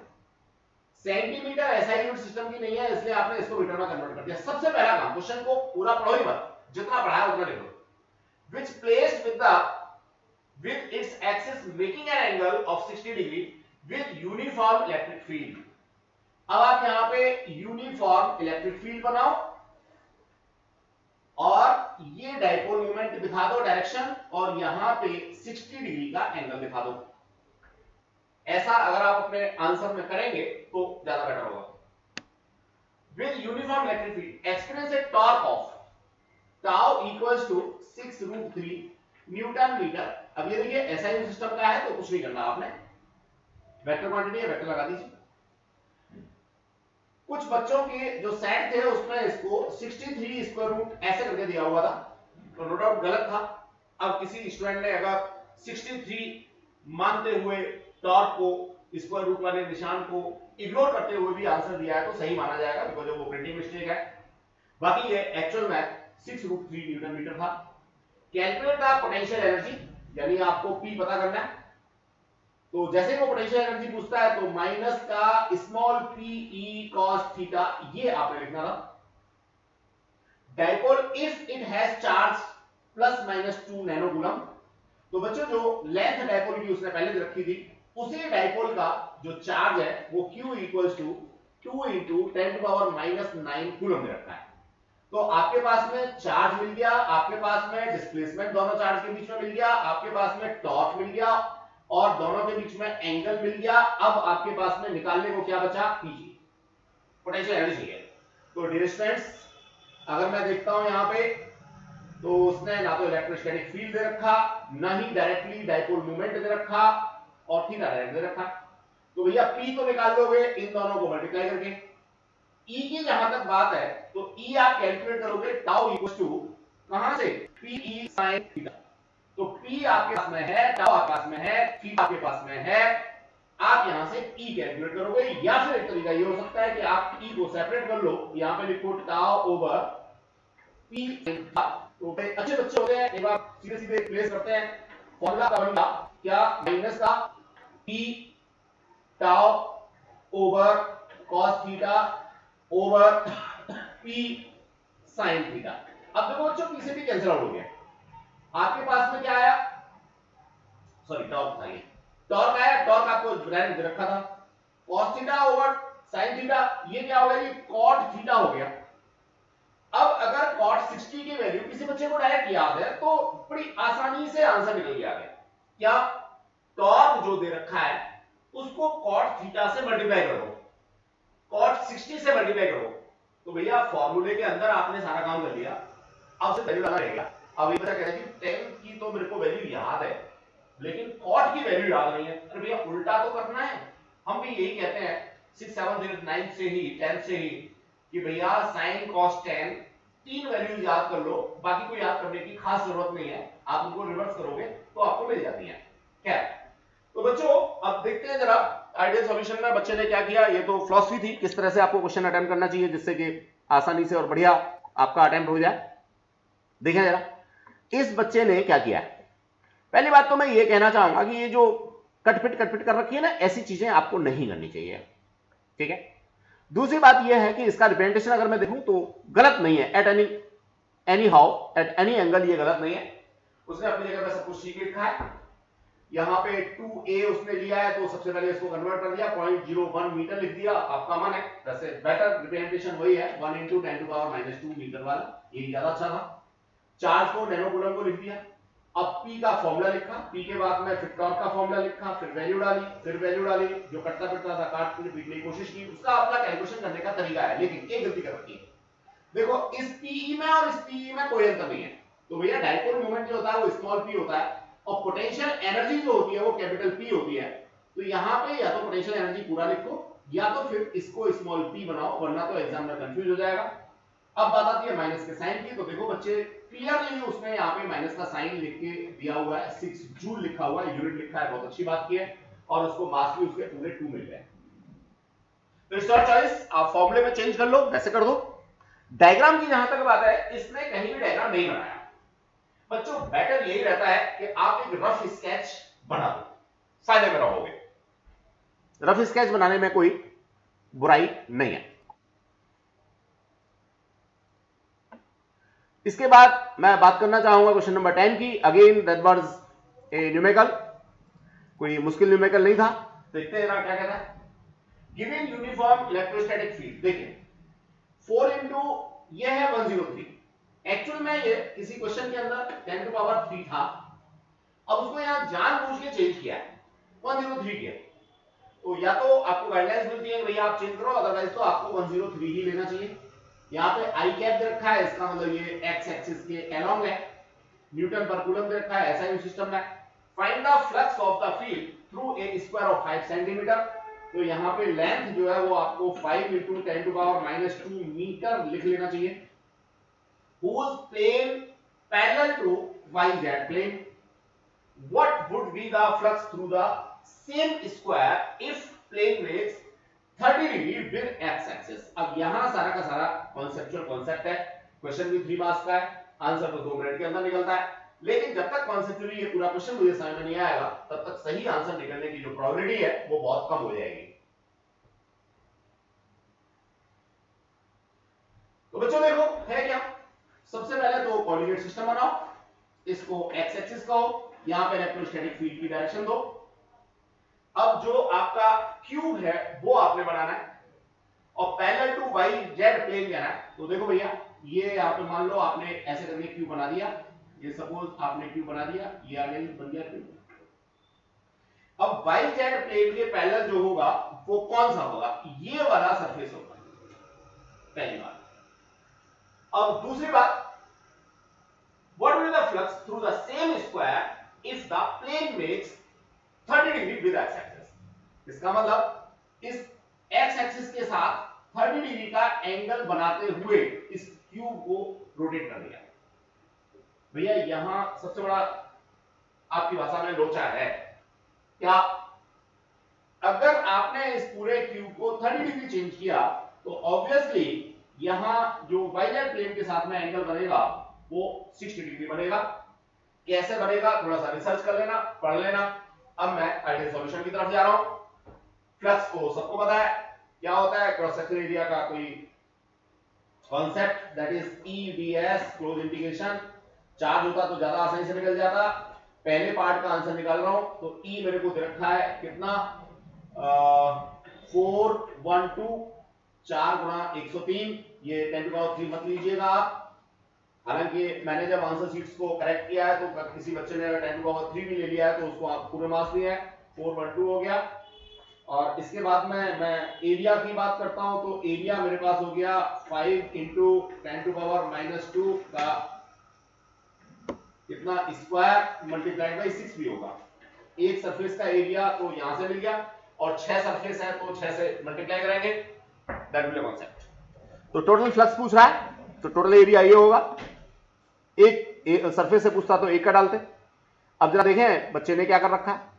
सेंटीमीटर ऐसा यूनिट सिस्टम की नहीं है, इसलिए आपने इसको मीटर में कन्वर्ट कर दिया। सबसे पहला काम, क्वेश्चन को पूरा पढ़ो ही मत, जितना पढ़ा है उतना लिखो। which placed with its axis making an angle of 60 degree with uniform electric field। अब आप यहां पे यूनिफॉर्म इलेक्ट्रिक फील्ड बनाओ और ये डाइपोल मोमेंट दिखा दो डायरेक्शन, और यहां पे 60 डिग्री का एंगल दिखा दो। ऐसा अगर आप अपने आंसर में करेंगे तो ज्यादा बेटर होगा। With uniform electric field experience a torque of tau equals to 6√3 newton metre. अब ये देखिए एसआई सिस्टम का है तो कुछ नहीं करना आपने, वेक्टर क्वांटिटी है, वेक्टर लगा दीजिए। कुछ बच्चों के जो सेट थे उसमें इसको 63 स्क्वायर रूट ऐसे करके दिया हुआ था, तो नो डाउट गलत था। अब किसी स्टूडेंट ने अगर 63 मानते हुए टॉर्क को, स्क्वायर रूट वाले निशान को इग्नोर करते हुए भी आंसर दिया है तो सही माना जाएगा, बिकॉज़ वो प्रिंटिंग मिस्टेक है। बाकी ये एक्चुअल में 6√3 न्यूटन मीटर था। कैलकुलेट द पोटेंशियल एनर्जी, यानी आपको P पता करना है। तो जैसे वो पोटेंशियल एनर्जी पूछता है तो माइनस का small p e cos theta, ये आपने लिखना था। Dipole if it has charge +-2 nano coulomb. तो बच्चों जो लेंथ डाइपोल की उसने पहले रखी थी, उसी डाइपोल का जो चार्ज है वो q equals to 2 into 10 to power -9 coulomb में रखा है। तो आपके पास में चार्ज मिल गया, आपके पास में डिस्प्लेसमेंट दोनों चार्ज के बीच में मिल गया, आपके पास में टॉर्क मिल गया और दोनों के बीच में एंगल मिल गया। अब आपके पास में निकालने को क्या बचा, पीजी, पोटेंशियल एनर्जी है। तो डियर स्टूडेंट्स, अगर मैं देखता हूं यहां पे तो उसने ना तो इलेक्ट्रोस्टैटिक फील्ड दे रखा, ना ही डायरेक्टली डाइपोल मोमेंट दे रखा, और थीटा डायरेक्ट दे रखा। तो भैया पी तो निकाल लोगे इन दोनों को मल्टीप्लाई करके। ई की जहां तक बात है तो ई आप कैलकुलेट करोगे टाउ इक्वल्स टू कहां से, पी ई साइन थीटा। तो P आपके पास में है, टाउ आपके पास में है, थीटा आपके पास में है। आप यहां से E कैलकुलेट करोगे, या फिर एक तरीका ये हो सकता है कि आप E को सेपरेट कर लो, यहां पे लिखो टाउ ओवर P थीटा। तो अच्छे बच्चे होते हैं, एक बार सीधे सीधे प्लेस करते हैं। फॉर्मूला का बनता क्या, माइनस का P tau over cos theta over P sin theta. अब देखो बच्चों P से P कैंसिल आउट हो गया, आपके पास में क्या आया, सॉरी टॉर्क था, ये टॉर्क आया। टॉर्क आपको डायरेक्ट दे रखा था, cos theta over sin theta, ये क्या हो गया, ये cot थीटा हो गया। अब अगर cot 60 की वैल्यू किसी बच्चे को डायरेक्ट याद है तो बड़ी आसानी से आंसर निकल गया है। क्या, टॉर्क जो दे रखा है उसको cot थीटा से मल्टीप्लाई करो, cot 60 से मल्टीप्लाई करो। तो भैया फॉर्मूले के अंदर आपने सारा काम कर लिया, अब से वैल्यू लगा रहेगा। अब ये बच्चा कह रहा है कि 10 की तो मेरे को वैल्यू याद है लेकिन cot की वैल्यू याद नहीं है। अरे भैया उल्टा तो करना है, हम भी यही कहते हैं 6 7 0 9 से ही 10 से ही कि भैया sin cos 10 तीन वैल्यूज याद कर लो, बाकी को याद करने की खास जरूरत नहीं है, आप उनको रिवर्स करोगे तो आपको मिल जाती है। क्या, तो बच्चों अब देखते हैं जरा आइडियल सॉल्यूशन में बच्चे ने क्या किया। ये तो फिलॉसफी थी, किस तरह से आपको क्वेश्चन अटेम्प्ट करना चाहिए जिससे कि आसानी से और बढ़िया आपका अटेम्प्ट हो जाए। देखें जरा इस बच्चे ने क्या किया। पहली बात तो मैं ये कहना चाहूंगा कि ये जो कटपिट कर रखी है ना, ऐसी चीजें आपको नहीं करनी चाहिए, ठीक है। दूसरी बात यह है कि इसका रिप्रेजेंटेशन अगर मैं देखूं तो गलत नहीं है, at any how at any angle ये गलत नहीं है। उसने अपनी जगह पे सब कुछ ठीक लिखा है। यहां पे 2a उसने लिया है तो सबसे पहले इसको कन्वर्ट कर दिया, 0.01 मीटर लिख दिया, आपका मन है। वैसे बेटर रिप्रेजेंटेशन वही है 1 × 10⁻⁻2 मीटर वाला, ये ज्यादा अच्छा था। चार्ज को नैनो कूलम को लिख दिया, अब P का फॉर्मूला लिखा, P के बाद में फिर टॉर्क का फॉर्मूला लिखा, फिर वैल्यू डाली, जो कटता फिरता था काट के पीटने की कोशिश की। उसका अपना कैलकुलेशन करने का तरीका है, लेकिन एक गलती कर रखी है। देखो इस PE में और इस PE में कोई अंतर नहीं है। तो भैया डाइपोल मोमेंट जो होता है वो स्मॉल p होता है, और पोटेंशियल एनर्जी जो होती है वो कैपिटल P होती है। तो यहाँ पे या तो पोटेंशियल एनर्जी पूरा लिखो या तो फिर इसको स्मॉल p बनाओ, वरना तो एग्जाम में कंफ्यूज हो जाएगा। अब बात आती है माइनस के साइन की। तो देखो बच्चे क्लियरली उसने यहाँ पे माइनस का साइन लिख के दिया हुआ है, 6 जूल लिखा हुआ है, यूनिट लिखा है, बहुत अच्छी बात की है। और उसको मास भी उसके पूरे 2 मिल गए। तो इसका चॉइस आप फॉर्मूले में चेंज कर लो, वैसे कर दो। डायग्राम की जहां तक बात है, इसने कहीं भी डायग्राम नहीं बनाया। बच्चों बेटर यही रहता है कि आप एक रफ स्केच बना दो, फायदे में रहोगे। रफ स्केच बनाने में कोई बुराई नहीं है। इसके बाद मैं बात करना चाहूंगा क्वेश्चन नंबर 10 की। Again that was a numerical, कोई मुश्किल न्यूमेरिकल नहीं था। देखते हैं ना क्या कहता है। गिवन यूनिफॉर्म इलेक्ट्रोस्टैटिक फील्ड, देखिए 4 इंटू ये है 103। एक्चुअल में ये किसी क्वेश्चन के अंदर 10 टू पावर 3 था, अब उसको यहां जानबूझ के चेंज किया है, 103 किया। तो या तो आपको गाइडलाइंस मिलती है कि भैया आप चेंज करो, अदरवाइज तो आपको 103 ही लेना चाहिए। यहाँ पे आई कैप दे रखा है, इसका मतलब ये एक्स एक्सिस के अलोंग है। न्यूटन पर कूलम दे रखा है, SI सिस्टम में। Find the flux of the field through a square of 5 centimetre. तो यहाँ पे लेंथ जो है वो आपको 5 इंटू 10 टू पावर -2 मीटर लिख लेना चाहिए। whose plane parallel to YZ plane, what would be the flux through the same square if plane makes 30 degree with x axis. अब यहां सारा का सारा कॉन्सेप्चुअल कॉन्सेप्ट है। क्वेश्चन भी 3 मार्क्स का है, आंसर तो 2 मिनट के अंदर निकलता है। लेकिन जब तक कॉन्सेप्चुअली ये पूरा क्वेश्चन मुझे समझ में नहीं आएगा, तब तक सही आंसर निकलने की जो प्रोबेबिलिटी है वो बहुत कम हो जाएगी। तो बच्चों देखो है क्या, सबसे पहले तो कोऑर्डिनेट सिस्टम बनाओ, इसको एक्स एक्सिस कहो, यहां पे इलेक्ट्रोस्टैटिक फील्ड की डायरेक्शन दो। अब जो आपका क्यूब है वो आपने बनाना है और parallel to Y Z plane लेना है। तो देखो भैया ये यहां पे मान लो आपने ऐसे करके क्यूब बना दिया, ये सपोज आपने क्यूब बना दिया, ये आगे बन गया क्यूब। अब वाई जेड प्लेन के पैरेलल जो होगा वो कौन सा होगा, ये वाला सरफेस होगा, पहली बात। अब दूसरी बात, what will be the flux through the same square if the plane makes 30 degree with x axis। इसका मतलब इस x एक्सिस के साथ 30 डिग्री का एंगल बनाते हुए इस क्यूब को रोटेट कर दिया। भैया यहां सबसे बड़ा आपकी भाषा में लोचा है क्या, अगर आपने इस पूरे क्यूब को 30 डिग्री चेंज किया तो ऑब्वियसली यहां जो वाई प्लेन के साथ में एंगल बनेगा वो 60 डिग्री बनेगा। कैसे बनेगा थोड़ा सा रिसर्च कर लेना, पढ़ लेना। अब मैं आइडियल सॉल्यूशन की तरफ जा रहा हूं। फ्लक्स को सबको पता है क्या होता है, क्रॉस सेक्शन एरिया का कोई concept, that is EDS close integration. Charge होता तो ज्यादा आसानी से निकल जाता। पहले पार्ट का आंसर निकाल रहा हूं तो ई मेरे को दे रखा है कितना, 412 4 गुणा 103। ये 10 टू पावर 3 मत लीजिएगा आप, हालांकि मैंने जब आंसर शीट्स को करेक्ट किया है तो किसी बच्चे ने अगर 10 टू पावर 3 भी ले लिया है तो उसको आप पूरे मार्क्स दिए हैं, 412 हो गया। और इसके बाद में मैं एरिया की बात करता हूं तो एरिया मेरे पास हो गया 5 इंटू 10 टू पावर -2 का कितना स्क्वायर मल्टीप्लाइड बाई 6 भी होगा। एक सरफेस का एरिया तो यहां से मिल गया और 6 सरफेस है तो 6 से मल्टीप्लाई करेंगे, दैट विल बी कॉन्सेप्ट। तो टोटल फ्लक्स पूछ रहा है तो टोटल एरिया ये होगा। एक सरफेस से पूछता तो एक का डालते। अब जरा देखें बच्चे ने क्या कर रखा है।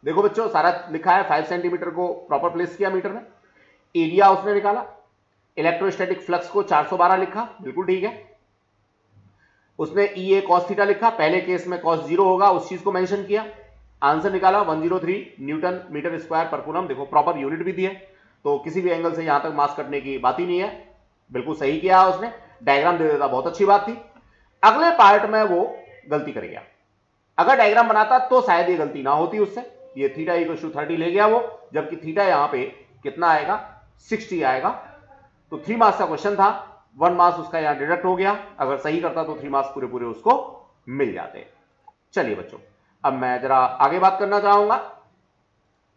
देखो बच्चों सारा लिखा है, 5 सेंटीमीटर को प्रॉपर प्लेस किया मीटर में, एरिया उसने निकाला, इलेक्ट्रोस्टैटिक फ्लक्स को 412 लिखा, बिल्कुल ठीक है। उसने ई ए कॉस थीटा लिखा, पहले केस में कॉस 0 होगा उस चीज को मेंशन किया, आंसर निकाला 103 न्यूटन मीटर स्क्वायर पर कूलम। देखो प्रॉपर यूनिट भी दी है तो किसी भी एंगल से यहां तक मास कटने की बात ही नहीं है, बिल्कुल सही किया उसने। डायग्राम दे देता बहुत अच्छी बात थी। अगले पार्ट में वो गलती कर गया, अगर डायग्राम बनाता तो शायद ये गलती ना होती उससे। ये थीटा इक्वल टू 30 ले गया वो, जबकि थीटा यहां पे कितना आएगा 60 आएगा। तो 3 मार्क्स का क्वेश्चन था, 1 मार्क्स उसका यहां डिडक्ट हो गया, अगर सही करता तो 3 मार्क्स पूरे पूरे उसको मिल जाते। चलिए बच्चों, अब मैं जरा आगे बात करना चाहूंगा,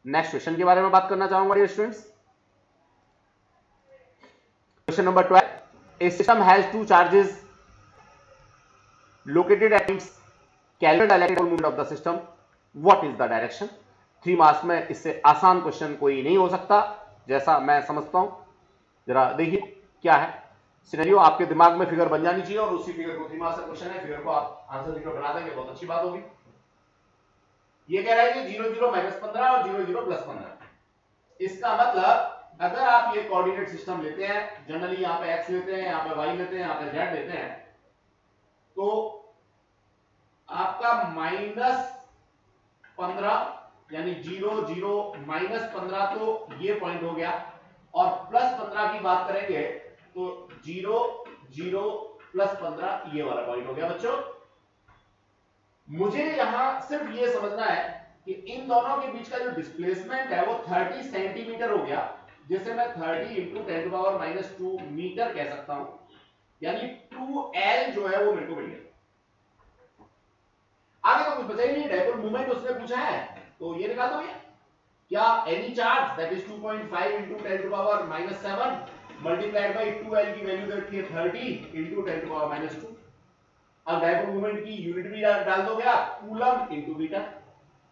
नेक्स्ट क्वेश्चन के बारे में बात करना चाहूंगा dear students. Question number 12, a system has two charges located at its calculate the electrical movement of the system, what is the direction। 3 marks में इससे आसान क्वेश्चन कोई नहीं हो सकता जैसा मैं समझता हूं। जरा देखिए क्या है सिनेरियो, आपके दिमाग में फिगर बन जानी चाहिए और उसी फिगर को 3 मार्क्स का क्वेश्चन है, फिगर को आप आंसर फिगर बना देंगे बहुत अच्छी बात होगी। ये कह रहा है कि 0 0 -15 और 0 0 +15। इसका मतलब अगर आप ये कोऑर्डिनेट सिस्टम लेते हैं, जनरली यहां पे x लेते हैं, यहां पे y लेते हैं, यहां पे z लेते हैं, तो आपका -15 यानी 0 0 -15 तो ये पॉइंट हो गया, और +15 की बात करेंगे तो 0 0 +15 ये वाला पॉइंट हो गया। बच्चों मुझे यहां सिर्फ ये समझना है कि इन दोनों के बीच का जो डिस्प्लेसमेंट है वो 30 सेंटीमीटर हो गया, जिसे मैं 30 × 10⁻² मीटर कह सकता हूं, यानी 2L जो है वो मेरे को मिल गया। आगे तो कुछ बचा ही नहीं, डायपोल मूवमेंट उसने पूछा है तो ये निकाल दो भैया। क्या any charge that is 2.5 × 10⁻⁷ multiplied by 2L की वैल्यू दे रखी है 30 × 10⁻²। अब डायपोल मूवमेंट की यूनिट भी डाल दोगे आप, कूलम × मीटर।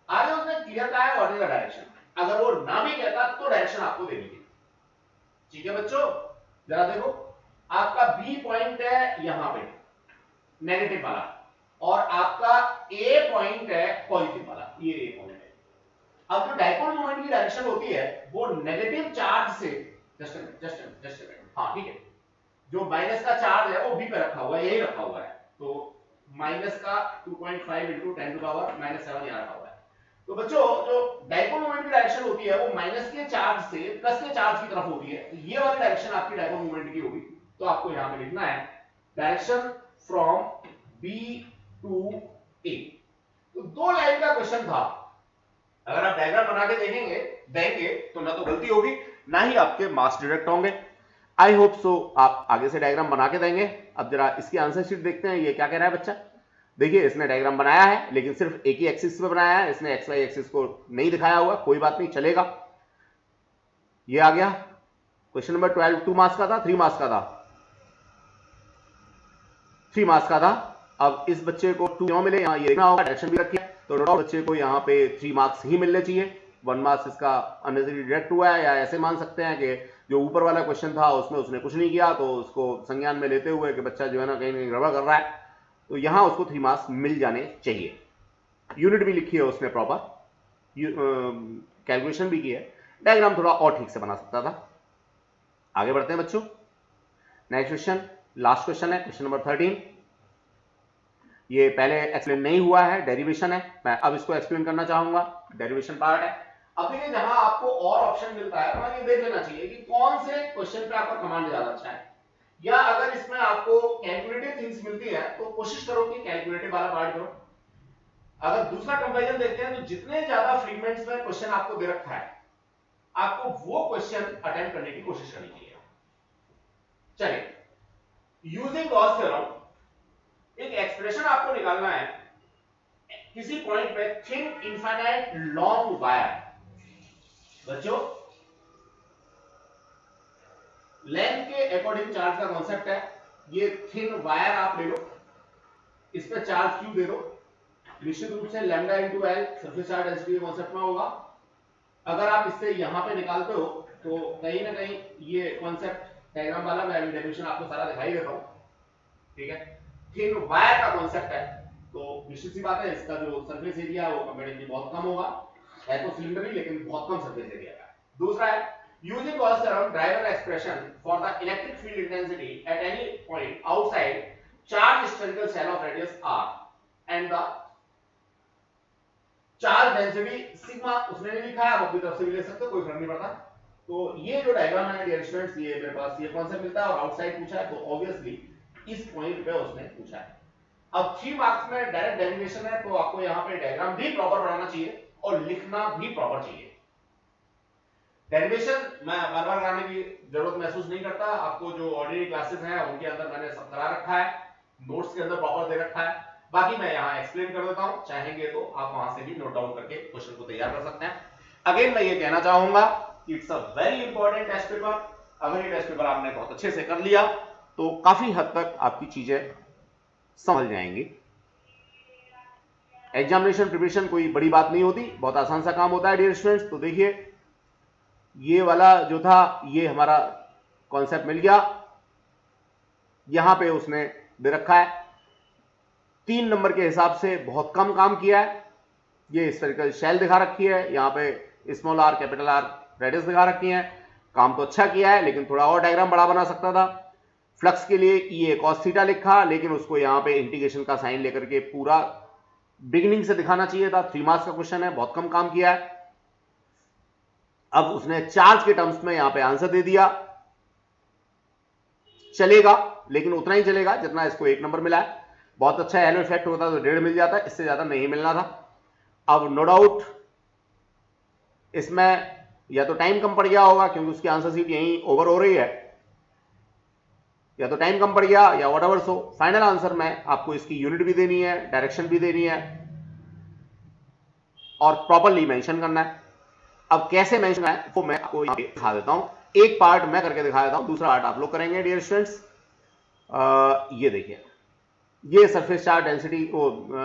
आगे उसने क्लियर कहा है व्हाट इज द डायरेक्शन, अगर वो ना भी कहता तो डायरेक्शन आपको देनी थी। ठीक है बच्चों, जरा देखो आपका बी पॉइंट है यहां पे नेगेटिव वाला, और आपका ए पॉइंट है पॉजिटिव वाला, ये ए पॉइंट है। अब जो डायपोल मोमेंट की डायरेक्शन होती है वो नेगेटिव चार्ज से जस्ट हाँ ठीक है, जो माइनस का चार्ज है वो बी पे रखा हुआ है, यही रखा हुआ है, तो माइनस का 2.5 × 10⁻⁷ यहां रखा हुआ है। तो बच्चों जो डायपोल मोमेंट की डायरेक्शन होती है वो माइनस के चार्ज से प्लस के चार्ज की तरफ होती है, तो ये वाली डायरेक्शन आपकी डायपोल मोमेंट की होगी। तो आपको यहां पे लिखना है डायरेक्शन फ्रॉम बी टू ए। तो 2 लाइन का क्वेश्चन था, अगर आप डायग्राम बना के देंगे तो ना तो गलती होगी ना ही आपके मार्क्स डिडक्ट होंगे। आई होप सो आप आगे से डायग्राम बना के देंगे। अब जरा इसकी आंसर शीट देखते हैं, ये क्या कह रहा है बच्चा। देखिए इसने डायग्राम बनाया है लेकिन सिर्फ एक ही एक्सिस पे बनाया है, इसने एक्स वाई एक्सिस को नहीं दिखाया हुआ, कोई बात नहीं चलेगा। ये आ गया क्वेश्चन नंबर 12, 2 मार्क्स का था 3 मार्क्स का था 3 मार्क्स का था। अब इस बच्चे को 2 क्यों मिले, यहाँ ये देखना होगा, डायरेक्शन भी रखी है, तो टोटल बच्चे को यहाँ पे 3 मार्क्स ही मिलने चाहिए। 1 मार्क्स इसका अननेसेसरी डिडक्ट हुआ है, या ऐसे मान सकते हैं कि जो ऊपर वाला क्वेश्चन था उसमें उसने कुछ नहीं किया, तो उसको संज्ञान में लेते हुए कि बच्चा जो है ना कहीं गड़बड़ कर रहा है, तो यहाँ उसको 3 मार्क्स मिल जाने चाहिए। यूनिट भी लिखी है उसने प्रॉपर, कैलकुलेशन भी की है, डायग्राम थोड़ा और ठीक से बना सकता था। आगे बढ़ते हैं बच्चों, नेक्स्ट क्वेश्चन, लास्ट क्वेश्चन है, क्वेश्चन नंबर 13। ये पहले एक्सप्लेन नहीं हुआ है, डेरिवेशन है, मैं अब इसको एक्सप्लेन करना चाहूंगा, डेरिवेशन पार्ट है। अब देखिए जहां आपको और ऑप्शन मिलता है तो ये देख लेना चाहिए कि कौन से क्वेश्चन पे आपका कमांड ज्यादा अच्छा है, या अगर इसमें आपको कैलकुलेटिव थिंग्स मिलती है तो कोशिश करो कि कैलकुलेटिव वाला पार्ट करो। अगर दूसरा कंपैरिजन देखते हैं तो जितने ज्यादा फ्रेगमेंट्स में क्वेश्चन आपको दे रखा है आपको वो क्वेश्चन अटेम्प्ट करने की कोशिश करनी चाहिए। चलिए यूजिंग गॉस थ्योरम एक एक्सप्रेशन आपको निकालना है किसी पॉइंट पे थिन इनफाइनाइट लॉन्ग वायर। बच्चों लेंथ के अकॉर्डिंग चार्ज का कॉन्सेप्ट है, ये थिन वायर आप ले लो, इस पे चार्ज क्यू दे दो, निश्चित रूप से lambda into L surface charge density के कॉन्सेप्ट में होगा। अगर आप इससे यहां पे निकालते हो तो कहीं ना कहीं ये कॉन्सेप्ट डायग्राम वाला मैं डेफिनेशन आपको सारा दिखाई देता हूं, ठीक है। थिन वायर का कॉन्सेप्ट है तो निश्चित सी बात है इसका जो सरफेस एरिया है वो कंपैरेटिवली बहुत कम होगा, है तो सिलेंडर ही लेकिन बहुत कम सरफेस एरिया का। दूसरा है using Gauss theorem drive an expression for the electric field intensity at any point outside charge spherical shell of radius r and the charge density sigma, उसने नहीं लिखा है, आप अपनी तरफ से भी ले सकते हो, कोई फर्क नहीं पड़ता। तो ये जो डायग्राम है डियर स्टूडेंट्स, ये मेरे पास ये कॉन्सेप्ट मिलता है और आउटसाइड पूछा है तो ऑब्वियसली इस पॉइंट पे उसने पूछा है। अब 3 मार्क्स में डायरेक्ट डेरिवेशन है तो आपको यहां पे डायग्राम भी प्रॉपर बनाना चाहिए और लिखना भी प्रॉपर चाहिए। डेरिवेशन मैं बार बार कराने की जरूरत महसूस नहीं करता, आपको जो ऑर्डिनरी क्लासेस हैं उनके अंदर मैंने सब करा रखा है, नोट्स के अंदर प्रॉपर दे रखा है। बाकी मैं यहाँ एक्सप्लेन कर देता हूँ, चाहेंगे तो आप वहां से भी नोट डाउन करके क्वेश्चन को तैयार कर सकते हैं। अगेन मैं ये कहना चाहूंगा कि it's a very important test paper. अगर ये टेस्ट पेपर आपने बहुत अच्छे से कर लिया तो काफी हद तक आपकी चीजें समझ जाएंगी। एग्जामिनेशन प्रिपरेशन कोई बड़ी बात नहीं होती, बहुत आसान सा काम होता है डियर स्टूडेंट्स। तो देखिए ये वाला जो था ये हमारा कॉन्सेप्ट मिल गया, यहां पे उसने दे रखा है 3 नंबर के हिसाब से बहुत कम काम किया है। ये स्फेरिकल शेल दिखा रखी है, यहाँ पे small are capital R radius दिखा रखी है। काम तो अच्छा किया है लेकिन थोड़ा और डायग्राम बड़ा बना सकता था। फ्लक्स के लिए ये cos थीटा लिखा, लेकिन उसको यहाँ पे इंटीग्रेशन का साइन लेकर के पूरा बिगिनिंग से दिखाना चाहिए था। 3 मार्क्स का क्वेश्चन है, बहुत कम काम किया है। अब उसने चार्ज के टर्म्स में यहाँ पे आंसर दे दिया, चलेगा लेकिन उतना ही चलेगा जितना इसको 1 नंबर मिला है। बहुत अच्छा हेलो इफेक्ट होता तो 1.5 मिल जाता, इससे ज्यादा नहीं मिलना था। अब नो डाउट इसमें या तो टाइम कम पड़ गया होगा क्योंकि उसकी आंसर सीट यहीं ओवर हो रही है, या तो टाइम कम पड़ गया या व्हाटएवर सो। फाइनल आंसर में आपको इसकी यूनिट भी देनी है, डायरेक्शन भी देनी है और प्रॉपरली मेंशन करना है। अब कैसे मेंशन है वो मैं आपको यहां पे दिखा देता हूं। एक पार्ट मैं करके दिखा देता हूं, दूसरा पार्ट आप लोग करेंगे डियर स्टूडेंट्स। ये देखिए, ये surface charge density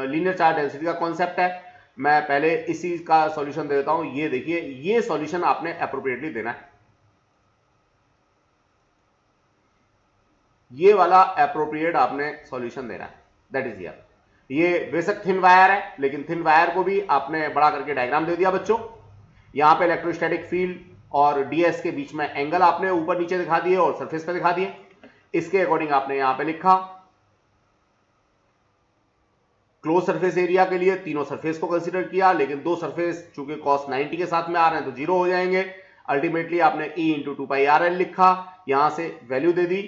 linear charge density का कॉन्सेप्ट है। मैं पहले इसी का सॉल्यूशन दे देता हूं। ये देखिए, ये सॉल्यूशन आपने एप्रोप्रिएटली देना है, ये वाला एप्रोप्रिएट आपने सॉल्यूशन देना है, दैट इज हियर। ये बेशक थिन वायर है लेकिन थिन वायर को भी आपने बड़ा करके डायग्राम दे दिया बच्चों। यहां पे इलेक्ट्रोस्टैटिक फील्ड और डीएस के बीच में एंगल आपने ऊपर नीचे दिखा दिए और सरफेस पे दिखा दिए। इसके अकॉर्डिंग आपने यहां पे लिखा क्लोज सरफेस एरिया के लिए तीनों सरफेस को कंसीडर किया, लेकिन 2 सरफेस चूंकि cos 90 के साथ में आ रहे हैं तो 0 हो जाएंगे। अल्टीमेटली आपने E इंटू 2πRL लिखा, यहां से वैल्यू दे दी।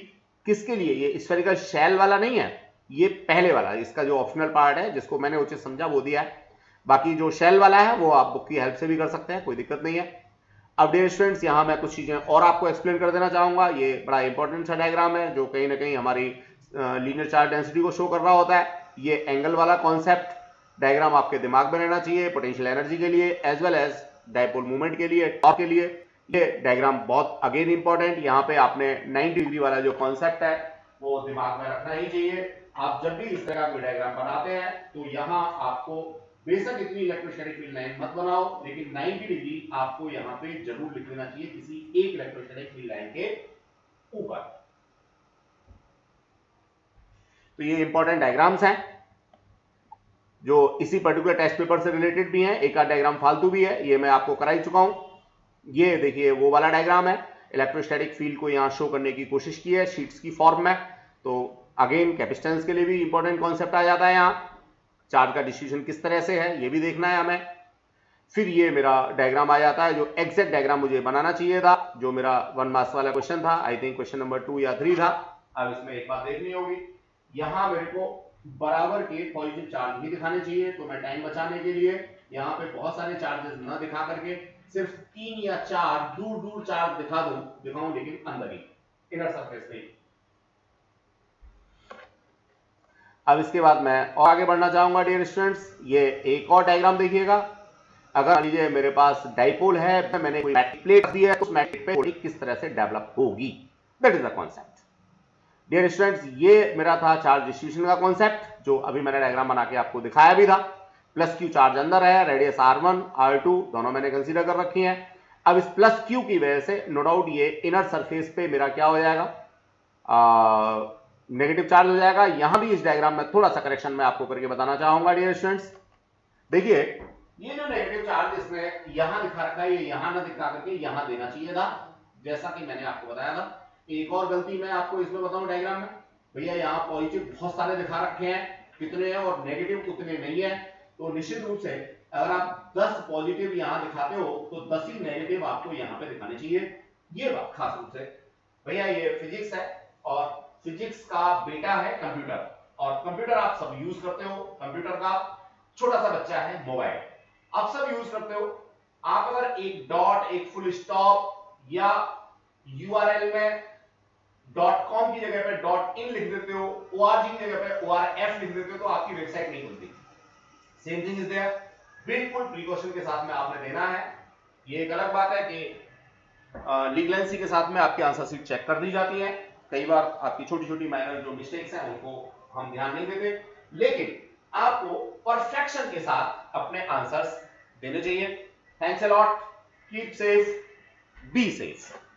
किसके लिए? ये स्फेरिकल शेल वाला नहीं है, ये पहले वाला, इसका जो ऑप्शनल पार्ट है जिसको मैंने उचित समझा वो दिया है। बाकी जो शेल वाला है वो आप बुक की हेल्प से भी कर सकते हैं, कोई दिक्कत नहीं है। अब डियर स्टूडेंट्स यहां मैं कुछ चीजें और आपको एक्सप्लेन कर देना चाहूंगा। ये बड़ा इंपॉर्टेंट सा डायग्राम है जो कहीं ना कहीं हमारी लीनियर चार्ज डेंसिटी को शो कर रहा होता है। ये एंगल वाला कॉन्सेप्ट डायग्राम आपके दिमाग में रहना चाहिए, पोटेंशियल एनर्जी के लिए as well as dipole movement के लिए, टॉर्क के लिए। ये डायग्राम बहुत अगेन इंपॉर्टेंट, यहाँ पे आपने 90 डिग्री वाला जो कॉन्सेप्ट है वो दिमाग में रखना ही चाहिए। आप जब भी इस तरह कोई डायग्राम बनाते हैं तो यहाँ आपको बेशक इतनी इलेक्ट्रोस्टैटिक फील्ड लाइन मत बनाओ, लेकिन 90 डिग्री आपको यहाँ पे जरूर लिख लेना चाहिए किसी एक इलेक्ट्रोस्टैटिक फील्ड लाइन के ऊपर। तो ये इंपॉर्टेंट डायग्राम्स हैं जो इसी पर्टिकुलर टेस्ट पेपर से रिलेटेड भी हैं। एक आध डायग्राम फालतू भी है, ये मैं आपको करा ही चुका हूं। ये देखिए वो वाला डायग्राम है, इलेक्ट्रोस्टैटिक फील्ड को यहां शो करने की कोशिश की है शीट्स की फॉर्म में। तो अगेन कैपेसिटेंस के लिए भी इंपॉर्टेंट कॉन्सेप्ट आ जाता है, यहाँ चार्ज का डिस्ट्रीब्यूशन किस तरह से है ये भी देखना है हमें। फिर ये मेरा डायग्राम आ जाता है जो एग्जैक्ट डायग्राम मुझे बनाना चाहिए था, जो मेरा 1 मार्क्स वाला क्वेश्चन था, आई थिंक क्वेश्चन नंबर 2 या 3 था। अब इसमें एक बात देखनी होगी, यहां मेरे को बराबर के पॉजिटिव चार्ज भी दिखाने चाहिए। तो मैं टाइम बचाने के लिए यहाँ पे बहुत सारे चार्जेस न दिखा करके सिर्फ 3 या 4 दूर दूर चार्ज दिखाऊं, लेकिन अंदर ही, इनर सरफेस पे। अब इसके बाद मैं और आगे बढ़ना चाहूंगा डियर स्टूडेंट्स। ये एक और डायग्राम देखिएगा। अगर मान लीजिए मेरे पास डाइपोल है, मैंने कोई मैट्रिक प्लेट दी है, तो उस मैट्रिक पे बॉडी किस तरह से डेवलप होगी, that is the concept dear students. ये मेरा था चार्ज डिस्ट्रीब्यूशन का कॉन्सेप्ट जो अभी मैंने डायग्राम बना के आपको दिखाया भी था। प्लस क्यू चार्ज अंदर है, रेडियस R1 R2 दोनों मैंने कंसीडर कर रखी हैं। अब इस प्लस क्यू की वजह से नो डाउट ये इनर सरफेस पे मेरा क्या हो जाएगा, नेगेटिव चार्ज हो जाएगा। यहां भी इस डायग्राम में थोड़ा सा करेक्शन मैं आपको करके बताना चाहूंगा डियर स्टूडेंट्स। देखिए ये जो नेगेटिव चार्ज इसने यहां दिखा रखा है, ये यहां ना दिखा करके यहां देना चाहिए था, जैसा कि मैंने आपको बताया था। एक और गलती मैं आपको इसमें बताऊं डायग्राम में, भैया यहाँ पॉजिटिव बहुत सारे दिखा रखे हैं, कितने हैं और नेगेटिव कितने नहीं है। तो निश्चित रूप से अगर आप 10 पॉजिटिव यहाँ दिखाते हो तो 10 ही नेगेटिव आपको यहाँ पे दिखाने चाहिए। ये बात खास रूप से, भैया ये फिजिक्स है और फिजिक्स का बेटा है कंप्यूटर, और कंप्यूटर आप सब यूज करते हो। कंप्यूटर का छोटा सा बच्चा है मोबाइल, आप सब यूज करते हो। आप अगर एक डॉट, एक फुल स्टॉप या यूआरएल में .com की जगह पे .in लिख देते हो, org की जगह पे orf लिख देते हो, तो आपकी वेबसाइट नहीं खुलती। सेम थिंग इज देयर, बिल्कुल प्रिकॉशन के साथ में आपने देना है। ये एक अलग बात है कि लीगलेंसी के साथ में आपकी आंसर शीट चेक कर दी जाती है। कई बार आपकी छोटी छोटी माइनर जो मिस्टेक्स हैं उनको हम ध्यान नहीं देते, लेकिन आपको परफेक्शन के साथ अपने आंसर्स देने चाहिए। Thanks a lot, keep safe, be safe.